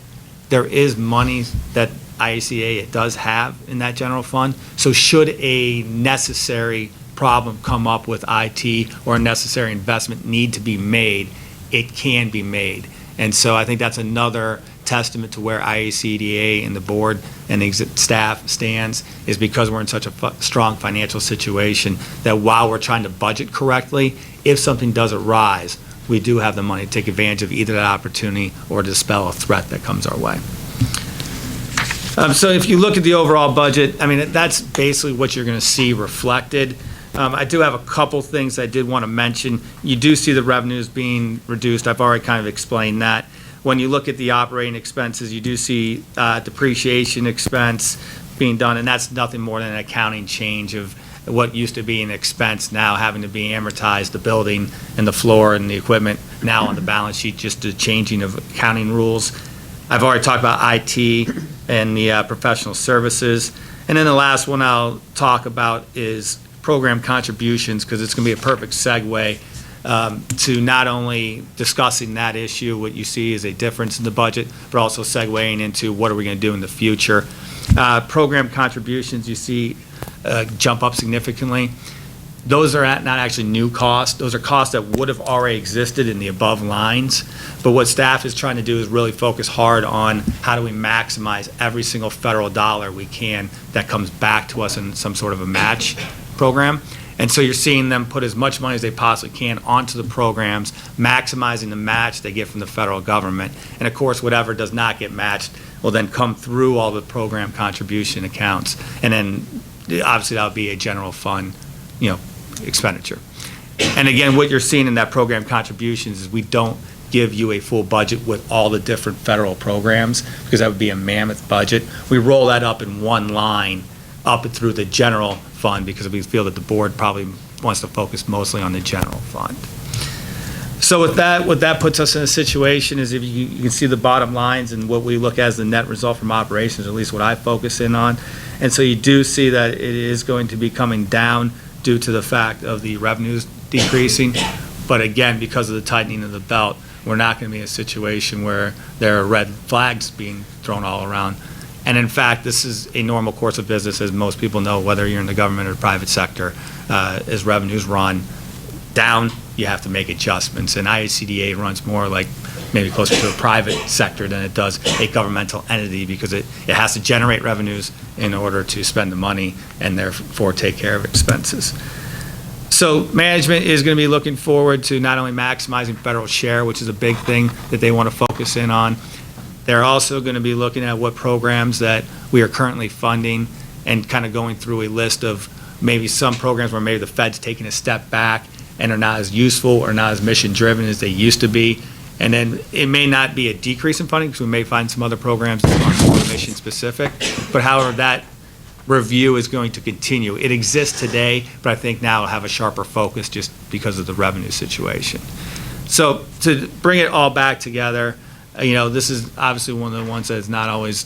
there is money that IHCDA does have in that general fund. So should a necessary problem come up with IT or a necessary investment need to be made, it can be made. And so I think that's another testament to where IHCDA and the board and the staff stands, is because we're in such a strong financial situation that while we're trying to budget correctly, if something does arise, we do have the money to take advantage of either that opportunity or dispel a threat that comes our way. So if you look at the overall budget, I mean, that's basically what you're going to see reflected. I do have a couple things I did want to mention. You do see the revenues being reduced. I've already kind of explained that. When you look at the operating expenses, you do see depreciation expense being done, and that's nothing more than an accounting change of what used to be an expense now having to be amortized, the building and the floor and the equipment now on the balance sheet, just the changing of accounting rules. I've already talked about IT and the professional services. And then the last one I'll talk about is program contributions, because it's going to be a perfect segue to not only discussing that issue, what you see is a difference in the budget, but also segueing into what are we going to do in the future. Program contributions, you see jump up significantly. Those are not actually new costs. Those are costs that would have already existed in the above lines. But what staff is trying to do is really focus hard on how do we maximize every single federal dollar we can that comes back to us in some sort of a match program. And so you're seeing them put as much money as they possibly can onto the programs, maximizing the match they get from the federal government. And of course, whatever does not get matched will then come through all the program contribution accounts. And then obviously that'll be a general fund, expenditure. And again, what you're seeing in that program contributions is we don't give you a full budget with all the different federal programs, because that would be a mammoth budget. We roll that up in one line up and through the general fund, because we feel that the board probably wants to focus mostly on the general fund. So with that, what that puts us in a situation is, if you can see the bottom lines and what we look at as the net result from operations, at least what I focus in on. And so you do see that it is going to be coming down due to the fact of the revenues decreasing. But again, because of the tightening of the belt, we're not going to be in a situation where there are red flags being thrown all around. And in fact, this is a normal course of business, as most people know, whether you're in the government or private sector. As revenues run down, you have to make adjustments. And IHCDA runs more like maybe closer to a private sector than it does a governmental entity, because it has to generate revenues in order to spend the money and therefore take care of expenses. So management is going to be looking forward to not only maximizing federal share, which is a big thing that they want to focus in on. They're also going to be looking at what programs that we are currently funding and kind of going through a list of maybe some programs where maybe the Fed's taking a step back and are not as useful or not as mission-driven as they used to be. And then it may not be a decrease in funding, because we may find some other programs that are more mission-specific. But however, that review is going to continue. It exists today, but I think now it'll have a sharper focus just because of the revenue situation. So to bring it all back together, this is obviously one of the ones that is not always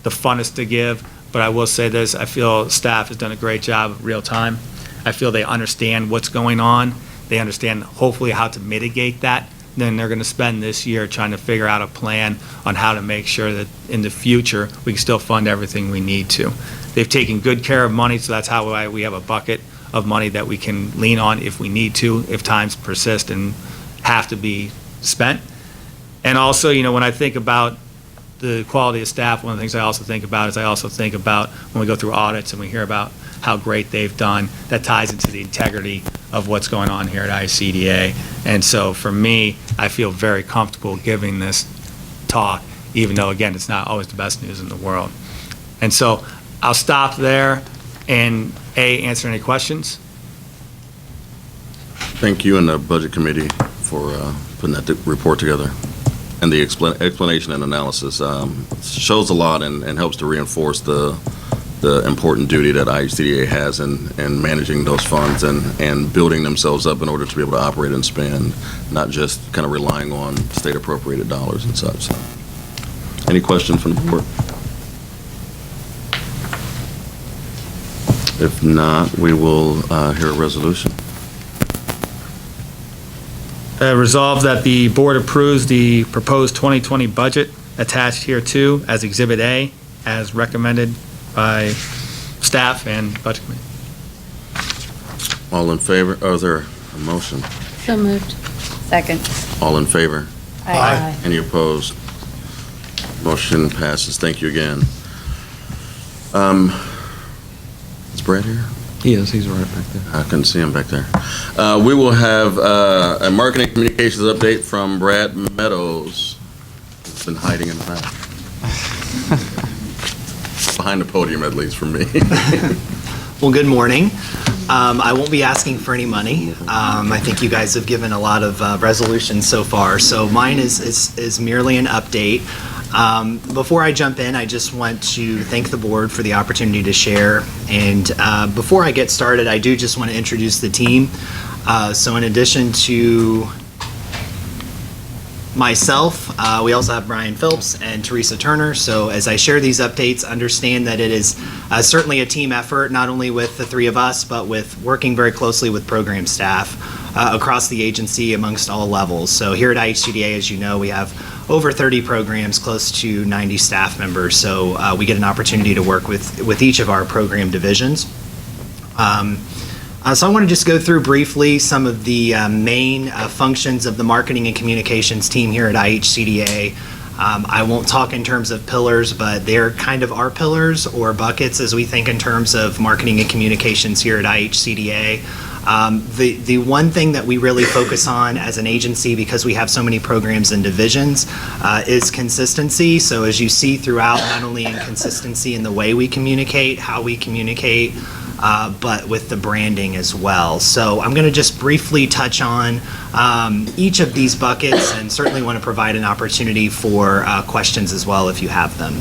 the funnest to give, but I will say this: I feel staff has done a great job of real time. I feel they understand what's going on. They understand hopefully how to mitigate that. Then they're going to spend this year trying to figure out a plan on how to make sure that in the future we can still fund everything we need to. They've taken good care of money, so that's how we have a bucket of money that we can lean on if we need to, if times persist and have to be spent. And also, when I think about the quality of staff, one of the things I also think about when we go through audits and we hear about how great they've done, that ties into the integrity of what's going on here at IHCDA. And so for me, I feel very comfortable giving this talk, even though, again, it's not always the best news in the world. And so I'll stop there and answer any questions. Thank you and the Budget Committee for putting that report together. And the explanation and analysis shows a lot and helps to reinforce the important duty that IHCDA has in managing those funds and building themselves up in order to be able to operate and spend, not just kind of relying on state appropriated dollars and such. So, any questions from the board? If not, we will hear a resolution. Resolved that the board approves the proposed 2020 budget attached here too as Exhibit A, as recommended by staff and Budget Committee. All in favor? Oh, is there a motion? So moved. Second. All in favor? Aye. Any opposed? Motion passes. Thank you again. Is Brad here? He is, he's right back there. I couldn't see him back there. We will have a marketing communications update from Brad Meadows. He's been hiding in the back. Behind the podium, at least, for me. Well, good morning. I won't be asking for any money. I think you guys have given a lot of resolutions so far, so mine is merely an update. Before I jump in, I just want to thank the board for the opportunity to share. And before I get started, I do just want to introduce the team. So in addition to myself, we also have Brian Phillips and Teresa Turner. So as I share these updates, understand that it is certainly a team effort, not only with the three of us, but with working very closely with program staff across the agency amongst all levels. So here at IHCDA, as you know, we have over 30 programs, close to 90 staff members. So we get an opportunity to work with each of our program divisions. So I want to just go through briefly some of the main functions of the marketing and communications team here at IHCDA. I won't talk in terms of pillars, but they're kind of our pillars or buckets as we think in terms of marketing and communications here at IHCDA. The one thing that we really focus on as an agency, because we have so many programs and divisions, is consistency. So as you see throughout, not only in consistency in the way we communicate, how we communicate, but with the branding as well. So I'm going to just briefly touch on each of these buckets and certainly want to provide an opportunity for questions as well if you have them.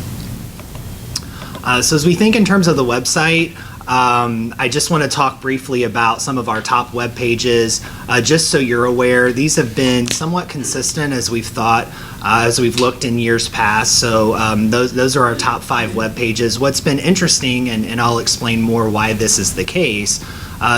So as we think in terms of the website, I just want to talk briefly about some of our top web pages. Just so you're aware, these have been somewhat consistent as we've thought, as we've looked in years past. So those are our top 5 web pages. What's been interesting, and I'll explain more why this is the case,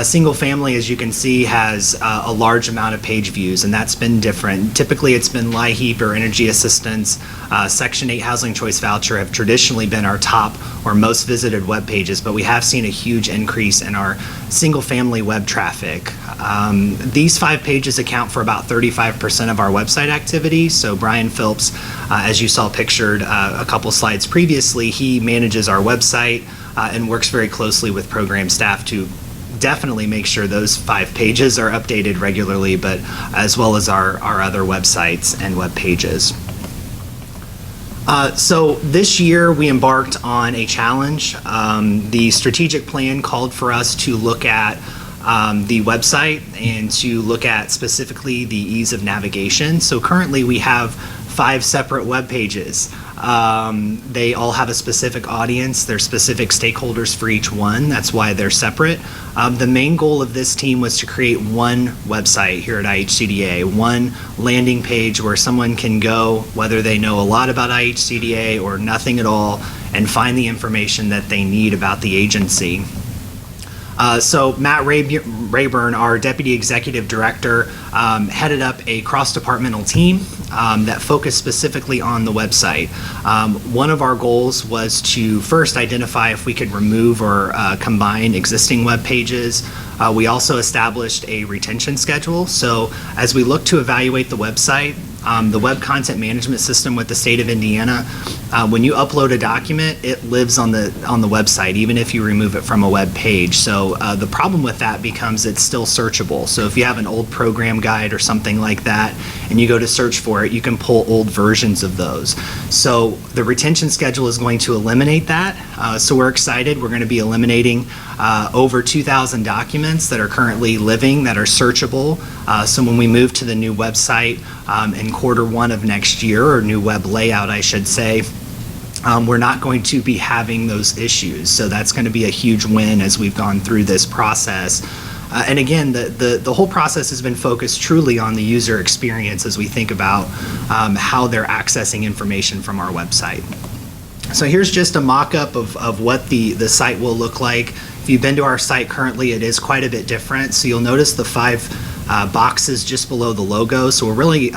single family, as you can see, has a large amount of page views, and that's been different. Typically, it's been LIHEAP or energy assistance, Section 8 housing choice voucher have traditionally been our top or most visited web pages, but we have seen a huge increase in our single family web traffic. These 5 pages account for about 35% of our website activity. So Brian Phillips, as you saw pictured a couple slides previously, he manages our website and works very closely with program staff to definitely make sure those 5 pages are updated regularly, but as well as our other websites and web pages. So this year we embarked on a challenge. The strategic plan called for us to look at the website and to look at specifically the ease of navigation. So currently we have 5 separate web pages. They all have a specific audience. There's specific stakeholders for each one. That's why they're separate. The main goal of this team was to create one website here at IHCDA, one landing page where someone can go, whether they know a lot about IHCDA or nothing at all, and find the information that they need about the agency. So Matt Rayburn, our Deputy Executive Director, headed up a cross-departmental team that focused specifically on the website. One of our goals was to first identify if we could remove or combine existing web pages. We also established a retention schedule. So as we look to evaluate the website, the web content management system with the state of Indiana, when you upload a document, it lives on the website, even if you remove it from a web page. So the problem with that becomes it's still searchable. So if you have an old program guide or something like that, and you go to search for it, you can pull old versions of those. So the retention schedule is going to eliminate that. So we're excited. We're going to be eliminating over 2,000 documents that are currently living, that are searchable. So when we move to the new website in Q1 of next year, or new web layout, I should say, we're not going to be having those issues. So that's going to be a huge win as we've gone through this process. And again, the whole process has been focused truly on the user experience as we think about how they're accessing information from our website. So here's just a mock-up of what the site will look like. If you've been to our site currently, it is quite a bit different. So you'll notice the 5 boxes just below the logo. So we're really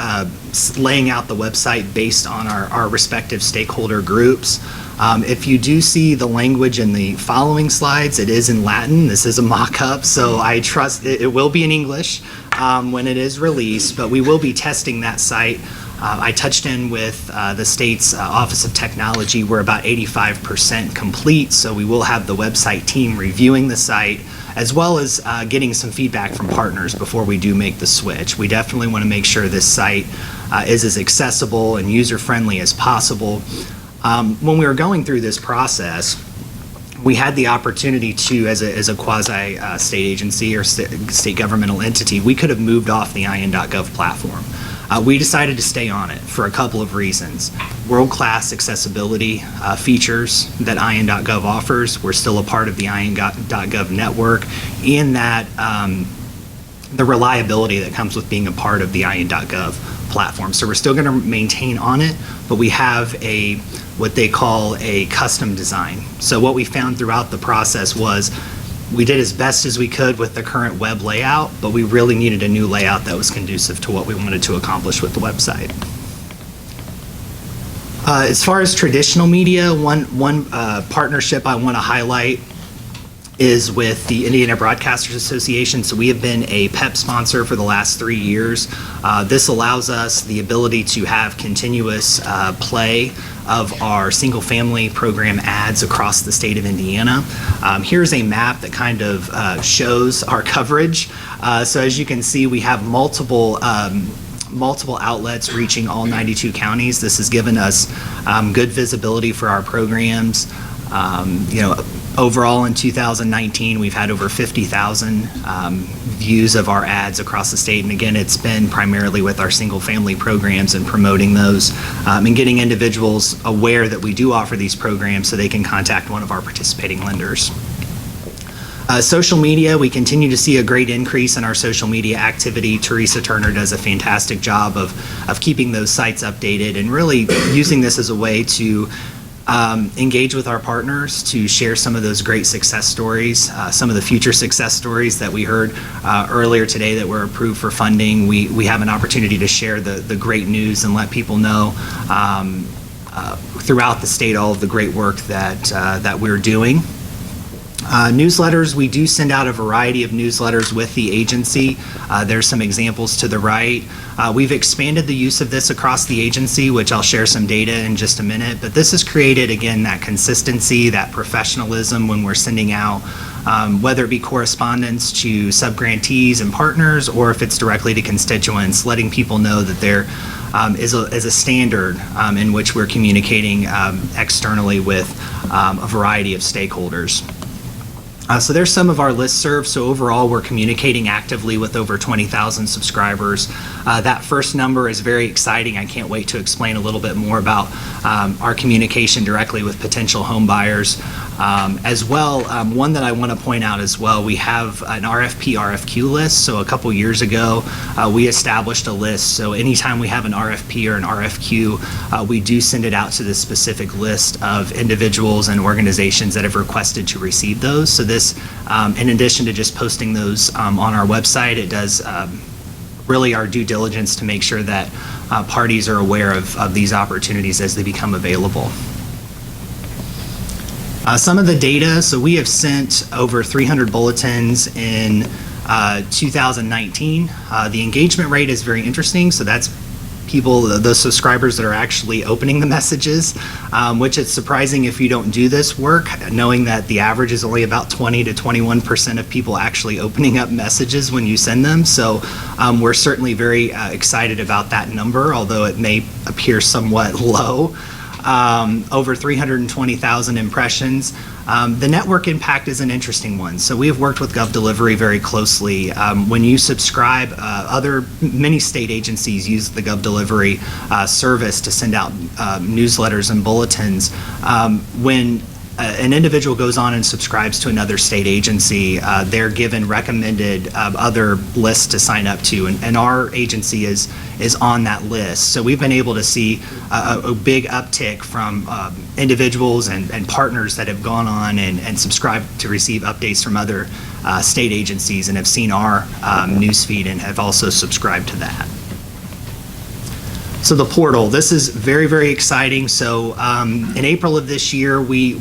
laying out the website based on our respective stakeholder groups. If you do see the language in the following slides, it is in Latin. This is a mock-up, so I trust it will be in English when it is released, but we will be testing that site. I touched in with the state's Office of Technology. We're about 85% complete, so we will have the website team reviewing the site, as well as getting some feedback from partners before we do make the switch. We definitely want to make sure this site is as accessible and user-friendly as possible. When we were going through this process, we had the opportunity to, as a quasi-state agency or state governmental entity, we could have moved off the IN.gov platform. We decided to stay on it for a couple of reasons. World-class accessibility features that IN.gov offers. We're still a part of the IN.gov network, and that the reliability that comes with being a part of the IN.gov platform. So we're still going to maintain on it, but we have what they call a custom design. So what we found throughout the process was we did as best as we could with the current web layout, but we really needed a new layout that was conducive to what we wanted to accomplish with the website. As far as traditional media, one partnership I want to highlight is with the Indiana Broadcasters Association. So we have been a PEP sponsor for the last 3 years. This allows us the ability to have continuous play of our single-family program ads across the state of Indiana. Here's a map that kind of shows our coverage. So as you can see, we have multiple outlets reaching all 92 counties. This has given us good visibility for our programs. Overall in 2019, we've had over 50,000 views of our ads across the state. And again, it's been primarily with our single-family programs and promoting those and getting individuals aware that we do offer these programs so they can contact one of our participating lenders. Social media, we continue to see a great increase in our social media activity. Teresa Turner does a fantastic job of keeping those sites updated and really using this as a way to engage with our partners, to share some of those great success stories, some of the future success stories that we heard earlier today that were approved for funding. We have an opportunity to share the great news and let people know throughout the state all of the great work that we're doing. Newsletters, we do send out a variety of newsletters with the agency. There's some examples to the right. We've expanded the use of this across the agency, which I'll share some data in just a minute, but this has created, again, that consistency, that professionalism when we're sending out, whether it be correspondence to subgrantees and partners, or if it's directly to constituents, letting people know that there is a standard in which we're communicating externally with a variety of stakeholders. So there's some of our listservs. So overall, we're communicating actively with over 20,000 subscribers. That first number is very exciting. I can't wait to explain a little bit more about our communication directly with potential home buyers. As well, one that I want to point out as well, we have an RFQ list. So a couple years ago, we established a list. So anytime we have an RFP or an RFQ, we do send it out to this specific list of individuals and organizations that have requested to receive those. So this, in addition to just posting those on our website, it does really our due diligence to make sure that parties are aware of these opportunities as they become available. Some of the data, so we have sent over 300 bulletins in 2019. The engagement rate is very interesting, so that's people, the subscribers that are actually opening the messages, which it's surprising if you don't do this work, knowing that the average is only about 20 to 21% of people actually opening up messages when you send them. So we're certainly very excited about that number, although it may appear somewhat low. over 320,000 impressions. The network impact is an interesting one. So we have worked with GovDelivery very closely. When you subscribe, many state agencies use the GovDelivery service to send out newsletters and bulletins. When an individual goes on and subscribes to another state agency, they're given recommended other lists to sign up to, and our agency is on that list. So we've been able to see a big uptick from individuals and partners that have gone on and subscribed to receive updates from other state agencies and have seen our newsfeed and have also subscribed to that. So the portal, this is very, very exciting. So in April of this year, we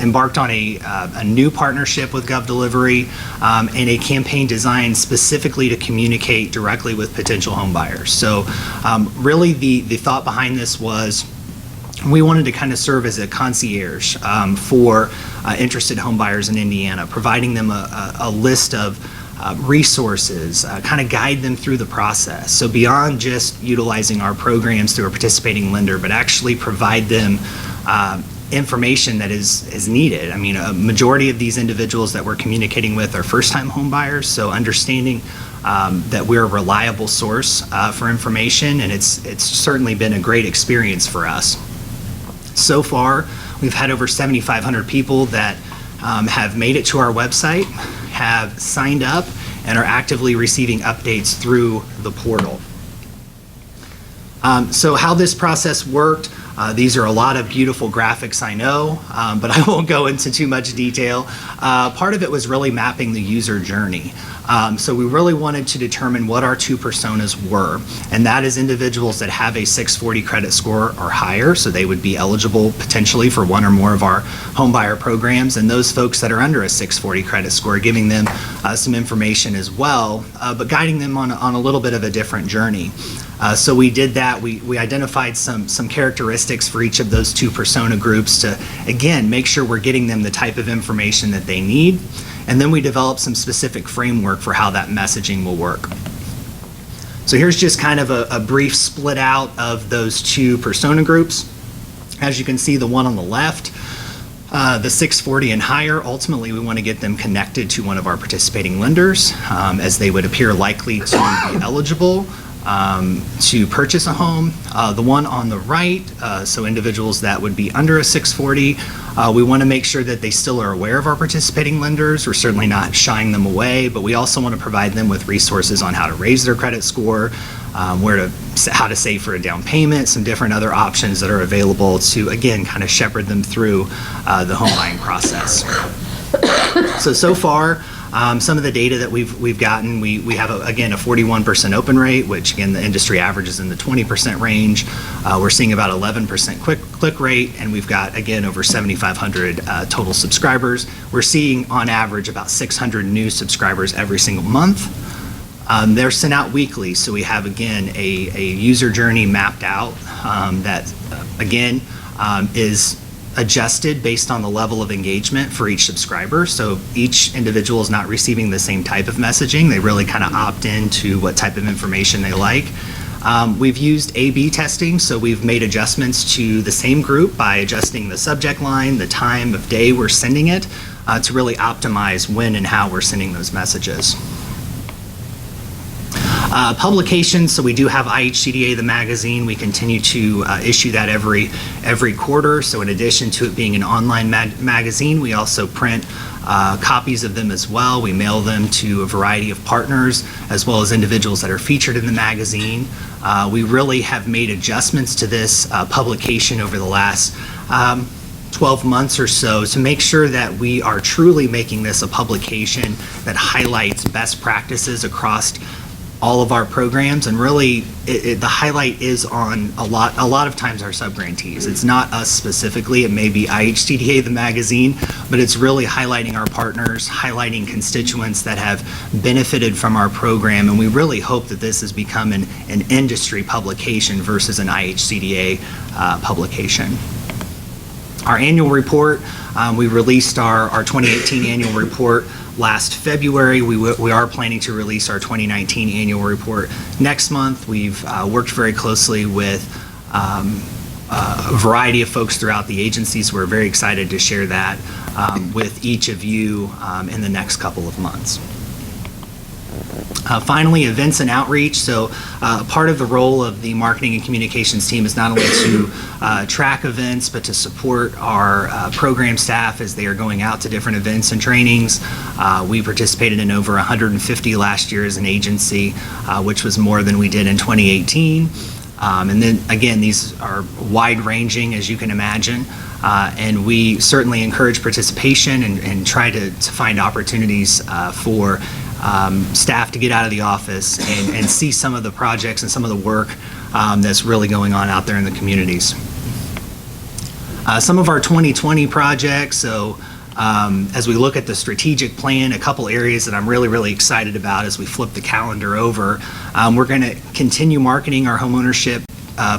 embarked on a new partnership with GovDelivery and a campaign designed specifically to communicate directly with potential home buyers. So really the thought behind this was we wanted to kind of serve as a concierge for interested home buyers in Indiana, providing them a list of resources, kind of guide them through the process. So beyond just utilizing our programs through a participating lender, but actually provide them information that is needed. I mean, a majority of these individuals that we're communicating with are first-time home buyers, so understanding that we're a reliable source for information, and it's certainly been a great experience for us. So far, we've had over 7,500 people that have made it to our website, have signed up, and are actively receiving updates through the portal. So how this process worked, these are a lot of beautiful graphics, I know, but I won't go into too much detail. Part of it was really mapping the user journey. So we really wanted to determine what our two personas were, and that is individuals that have a 640 credit score or higher, so they would be eligible potentially for one or more of our home buyer programs, and those folks that are under a 640 credit score, giving them some information as well, but guiding them on a little bit of a different journey. So we did that. We identified some characteristics for each of those two persona groups to, again, make sure we're getting them the type of information that they need. And then we developed some specific framework for how that messaging will work. So here's just kind of a brief split out of those two persona groups. As you can see, the one on the left, the 640 and higher, ultimately we want to get them connected to one of our participating lenders as they would appear likely to be eligible to purchase a home. The one on the right, so individuals that would be under a 640, we want to make sure that they still are aware of our participating lenders. We're certainly not shying them away, but we also want to provide them with resources on how to raise their credit score, how to save for a down payment, some different other options that are available to, again, kind of shepherd them through the home buying process. So far, some of the data that we've gotten, we have, again, a 41% open rate, which, again, the industry average is in the 20% range. We're seeing about 11% click rate, and we've got, again, over 7,500 total subscribers. We're seeing, on average, about 600 new subscribers every single month. They're sent out weekly, so we have, again, a user journey mapped out that, again, is adjusted based on the level of engagement for each subscriber. So each individual is not receiving the same type of messaging. They really kind of opt into what type of information they like. We've used A/B testing, so we've made adjustments to the same group by adjusting the subject line, the time of day we're sending it, to really optimize when and how we're sending those messages. Publications, so we do have IHCDA, the magazine. We continue to issue that every quarter. So in addition to it being an online magazine, we also print copies of them as well. We mail them to a variety of partners as well as individuals that are featured in the magazine. We really have made adjustments to this publication over the last 12 months or so to make sure that we are truly making this a publication that highlights best practices across all of our programs, and really the highlight is on a lot of times our sub-grantees. It's not us specifically, it may be IHCDA, the magazine, but it's really highlighting our partners, highlighting constituents that have benefited from our program, and we really hope that this has become an industry publication versus an IHCDA publication. Our annual report, we released our 2018 annual report last February. We are planning to release our 2019 annual report next month. We've worked very closely with a variety of folks throughout the agencies. We're very excited to share that with each of you in the next couple of months. Finally, events and outreach. So part of the role of the marketing and communications team is not only to track events, but to support our program staff as they are going out to different events and trainings. We participated in over 150 last year as an agency, which was more than we did in 2018. And then again, these are wide-ranging, as you can imagine, and we certainly encourage participation and try to find opportunities for staff to get out of the office and see some of the projects and some of the work that's really going on out there in the communities. Some of our 2020 projects, so as we look at the strategic plan, a couple areas that I'm really excited about as we flip the calendar over. We're going to continue marketing our homeownership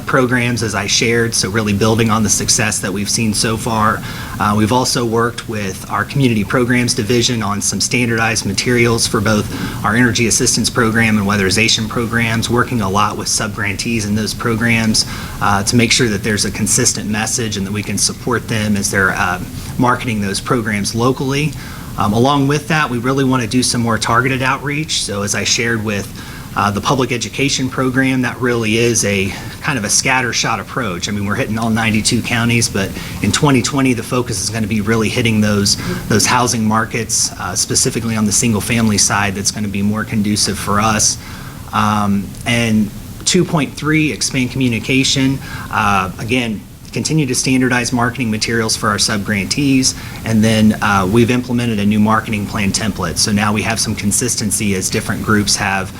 programs, as I shared, so really building on the success that we've seen so far. We've also worked with our community programs division on some standardized materials for both our energy assistance program and weatherization programs, working a lot with subgrantees in those programs to make sure that there's a consistent message and that we can support them as they're marketing those programs locally. Along with that, we really want to do some more targeted outreach. So as I shared with the public education program, that really is a kind of a scattershot approach. I mean, we're hitting all 92 counties, but in 2020, the focus is going to be really hitting those housing markets, specifically on the single-family side, that's going to be more conducive for us. And 2.3, expand communication. Again, continue to standardize marketing materials for our subgrantees, and then we've implemented a new marketing plan template. So now we have some consistency as different groups have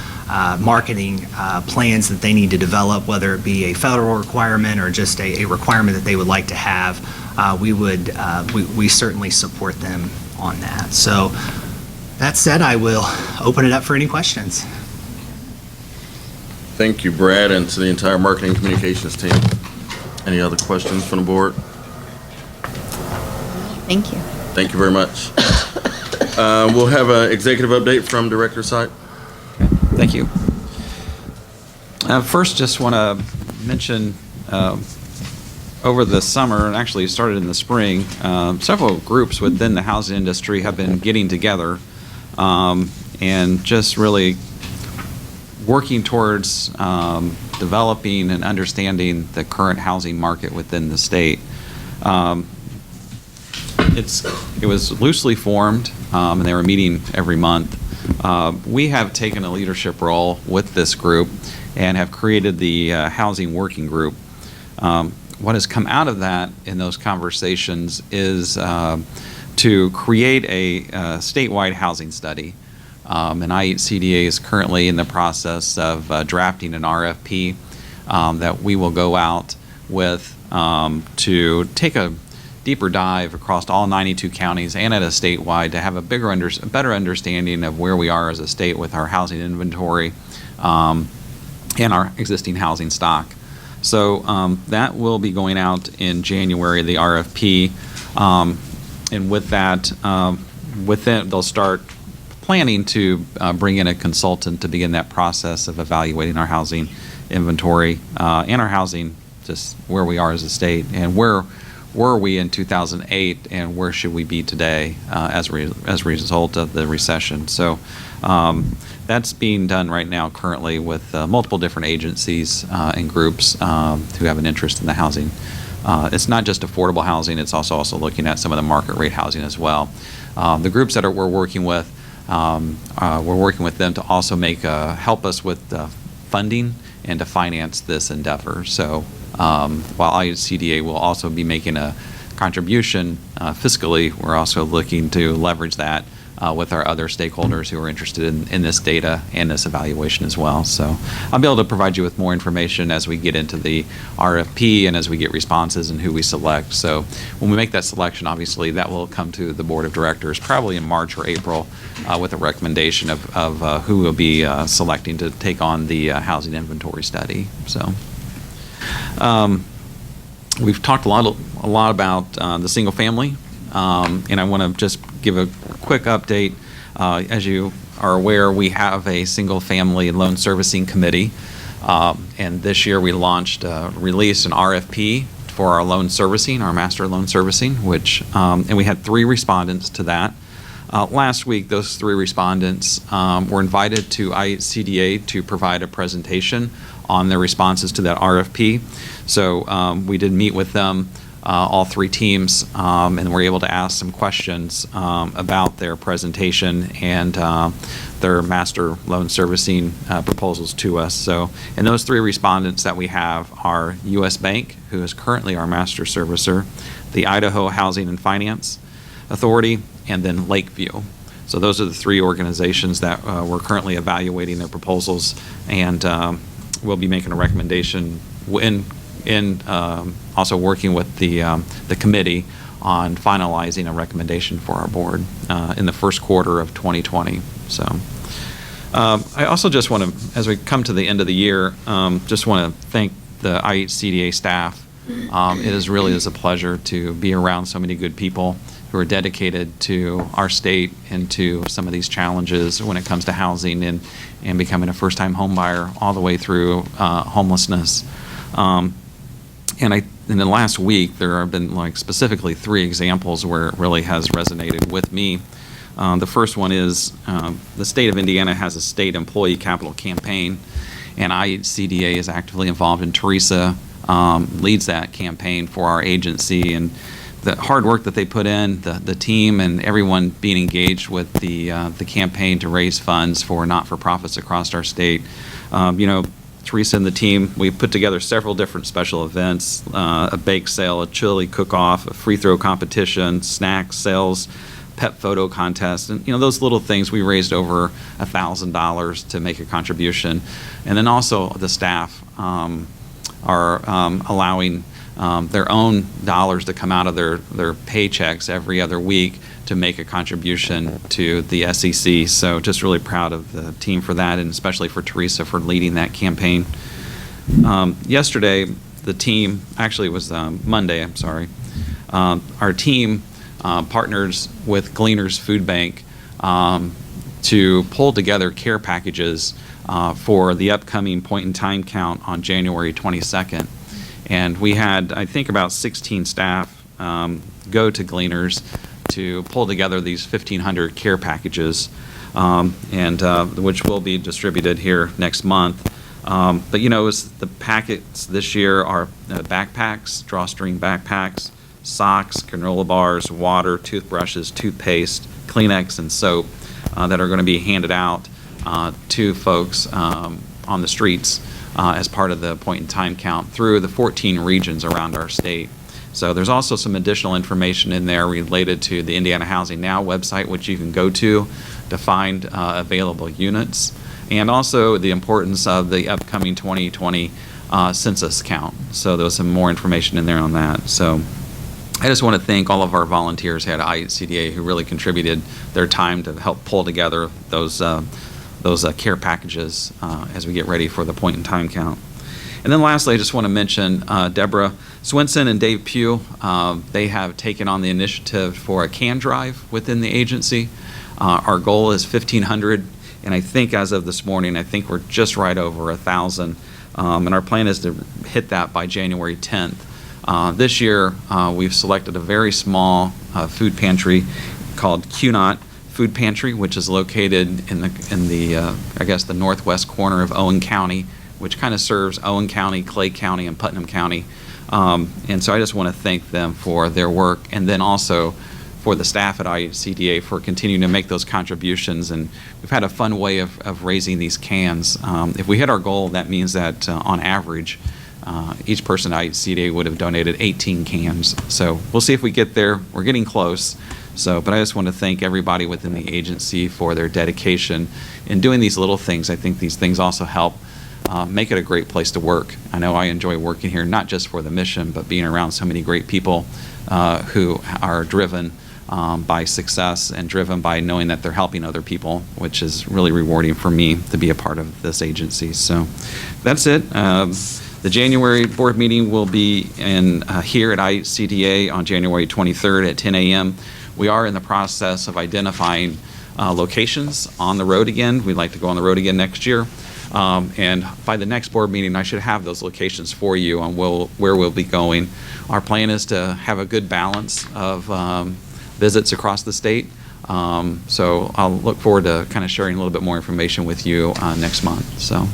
marketing plans that they need to develop, whether it be a federal requirement or just a requirement that they would like to have. We certainly support them on that. So that said, I will open it up for any questions. Thank you, Brad, and to the entire marketing and communications team. Any other questions from the board? Thank you. Thank you very much. We'll have an executive update from Director Sype. Thank you. First, just want to mention over the summer, and actually started in the spring, several groups within the housing industry have been getting together and just really working towards developing and understanding the current housing market within the state. It was loosely formed, and they were meeting every month. We have taken a leadership role with this group and have created the housing working group. What has come out of that in those conversations is to create a statewide housing study. And IHCDA is currently in the process of drafting an RFP that we will go out with to take a deeper dive across all 92 counties and at a statewide to have a better understanding of where we are as a state with our housing inventory and our existing housing stock. So that will be going out in January, the RFP, and with that, they'll start planning to bring in a consultant to begin that process of evaluating our housing inventory and our housing, just where we are as a state and where were we in 2008 and where should we be today as a result of the recession. So that's being done right now currently with multiple different agencies and groups who have an interest in the housing. It's not just affordable housing, it's also looking at some of the market rate housing as well. The groups that we're working with them to also help us with funding and to finance this endeavor. So while IHCDA will also be making a contribution fiscally, we're also looking to leverage that with our other stakeholders who are interested in this data and this evaluation as well. So I'll be able to provide you with more information as we get into the RFP and as we get responses and who we select. So when we make that selection, obviously that will come to the board of directors probably in March or April with a recommendation of who will be selecting to take on the housing inventory study. So we've talked a lot about the single family, and I want to just give a quick update. As you are aware, we have a single family loan servicing committee, and this year we released an RFP for our loan servicing, our master loan servicing, which, and we had 3 respondents to that. Last week, those 3 respondents were invited to IHCDA to provide a presentation on their responses to that RFP. So we did meet with them, all 3 teams, and were able to ask some questions about their presentation and their master loan servicing proposals to us. So, and those 3 respondents that we have are U.S. Bank, who is currently our master servicer, the Idaho Housing and Finance Authority, and then Lakeview. So those are the 3 organizations that we're currently evaluating their proposals, and we'll be making a recommendation in also working with the committee on finalizing a recommendation for our board in the first quarter of 2020. So I also just want to, as we come to the end of the year, just want to thank the IHCDA staff. It really is a pleasure to be around so many good people who are dedicated to our state and to some of these challenges when it comes to housing and becoming a first-time home buyer all the way through homelessness. And in the last week, there have been like specifically 3 examples where it really has resonated with me. The first one is the state of Indiana has a state employee capital campaign, and IHCDA is actively involved, and Teresa leads that campaign for our agency. And the hard work that they put in, the team and everyone being engaged with the campaign to raise funds for not-for-profits across our state. Teresa and the team, we put together several different special events, a bake sale, a chili cook-off, a free throw competition, snacks, sales, pet photo contest, and those little things. We raised over $1,000 to make a contribution. And then also the staff are allowing their own dollars to come out of their paychecks every other week to make a contribution to the SEC. So just really proud of the team for that, and especially for Teresa for leading that campaign. Yesterday, the team, actually it was Monday, I'm sorry, our team partners with Gleaners Food Bank to pull together care packages for the upcoming point-in-time count on January 22nd. And we had, I think, about 16 staff go to Gleaners to pull together these 1,500 care packages, which will be distributed here next month. But the packets this year are backpacks, drawstring backpacks, socks, granola bars, water, toothbrushes, toothpaste, Kleenex, and soap that are going to be handed out to folks on the streets as part of the point-in-time count through the 14 regions around our state. So there's also some additional information in there related to the Indiana Housing Now website, which you can go to find available units, and also the importance of the upcoming 2020 census count. So there's some more information in there on that. So I just want to thank all of our volunteers here at IHCDA who really contributed their time to help pull together those care packages as we get ready for the point-in-time count. And then lastly, I just want to mention Deborah Swinson and Dave Pugh. They have taken on the initiative for a can drive within the agency. Our goal is 1,500, and I think as of this morning, I think we're just right over 1,000. And our plan is to hit that by January 10th. This year, we've selected a very small food pantry called QNOT Food Pantry, which is located in the I guess the northwest corner of Owen County, which kind of serves Owen County, Clay County, and Putnam County. And so I just want to thank them for their work, and then also for the staff at IHCDA for continuing to make those contributions. And we've had a fun way of raising these cans. If we hit our goal, that means that on average, each person at IHCDA would have donated 18 cans. So we'll see if we get there. We're getting close. But I just want to thank everybody within the agency for their dedication in doing these little things. I think these things also help make it a great place to work. I know I enjoy working here, not just for the mission, but being around so many great people who are driven by success and driven by knowing that they're helping other people, which is really rewarding for me to be a part of this agency. So that's it. The January board meeting will be here at IHCDA on January 23rd at 10 a.m. We are in the process of identifying locations on the road again. We'd like to go on the road again next year. And by the next board meeting, I should have those locations for you on where we'll be going. Our plan is to have a good balance of visits across the state. So I'll look forward to kind of sharing a little bit more information with you next month. So,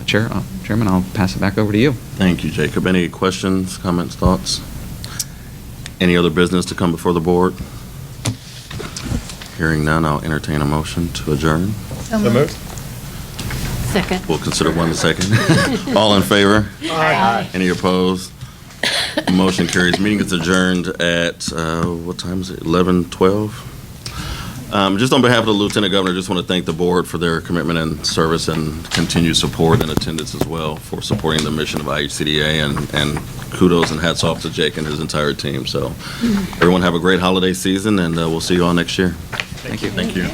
Chairman, I'll pass it back over to you. Thank you, Jacob. Any questions, comments, thoughts? Any other business to come before the board? Hearing none, I'll entertain a motion to adjourn. So moved. Second. We'll consider one a second. All in favor? Aye. Any opposed? Motion carries. Meeting is adjourned at, what time is it? 11:12? Just on behalf of the Lieutenant Governor, just want to thank the board for their commitment and service and continued support and attendance as well for supporting the mission of IHCDA, and kudos and hats off to Jake and his entire team. So everyone have a great holiday season, and we'll see you all next year. Thank you. Thank you.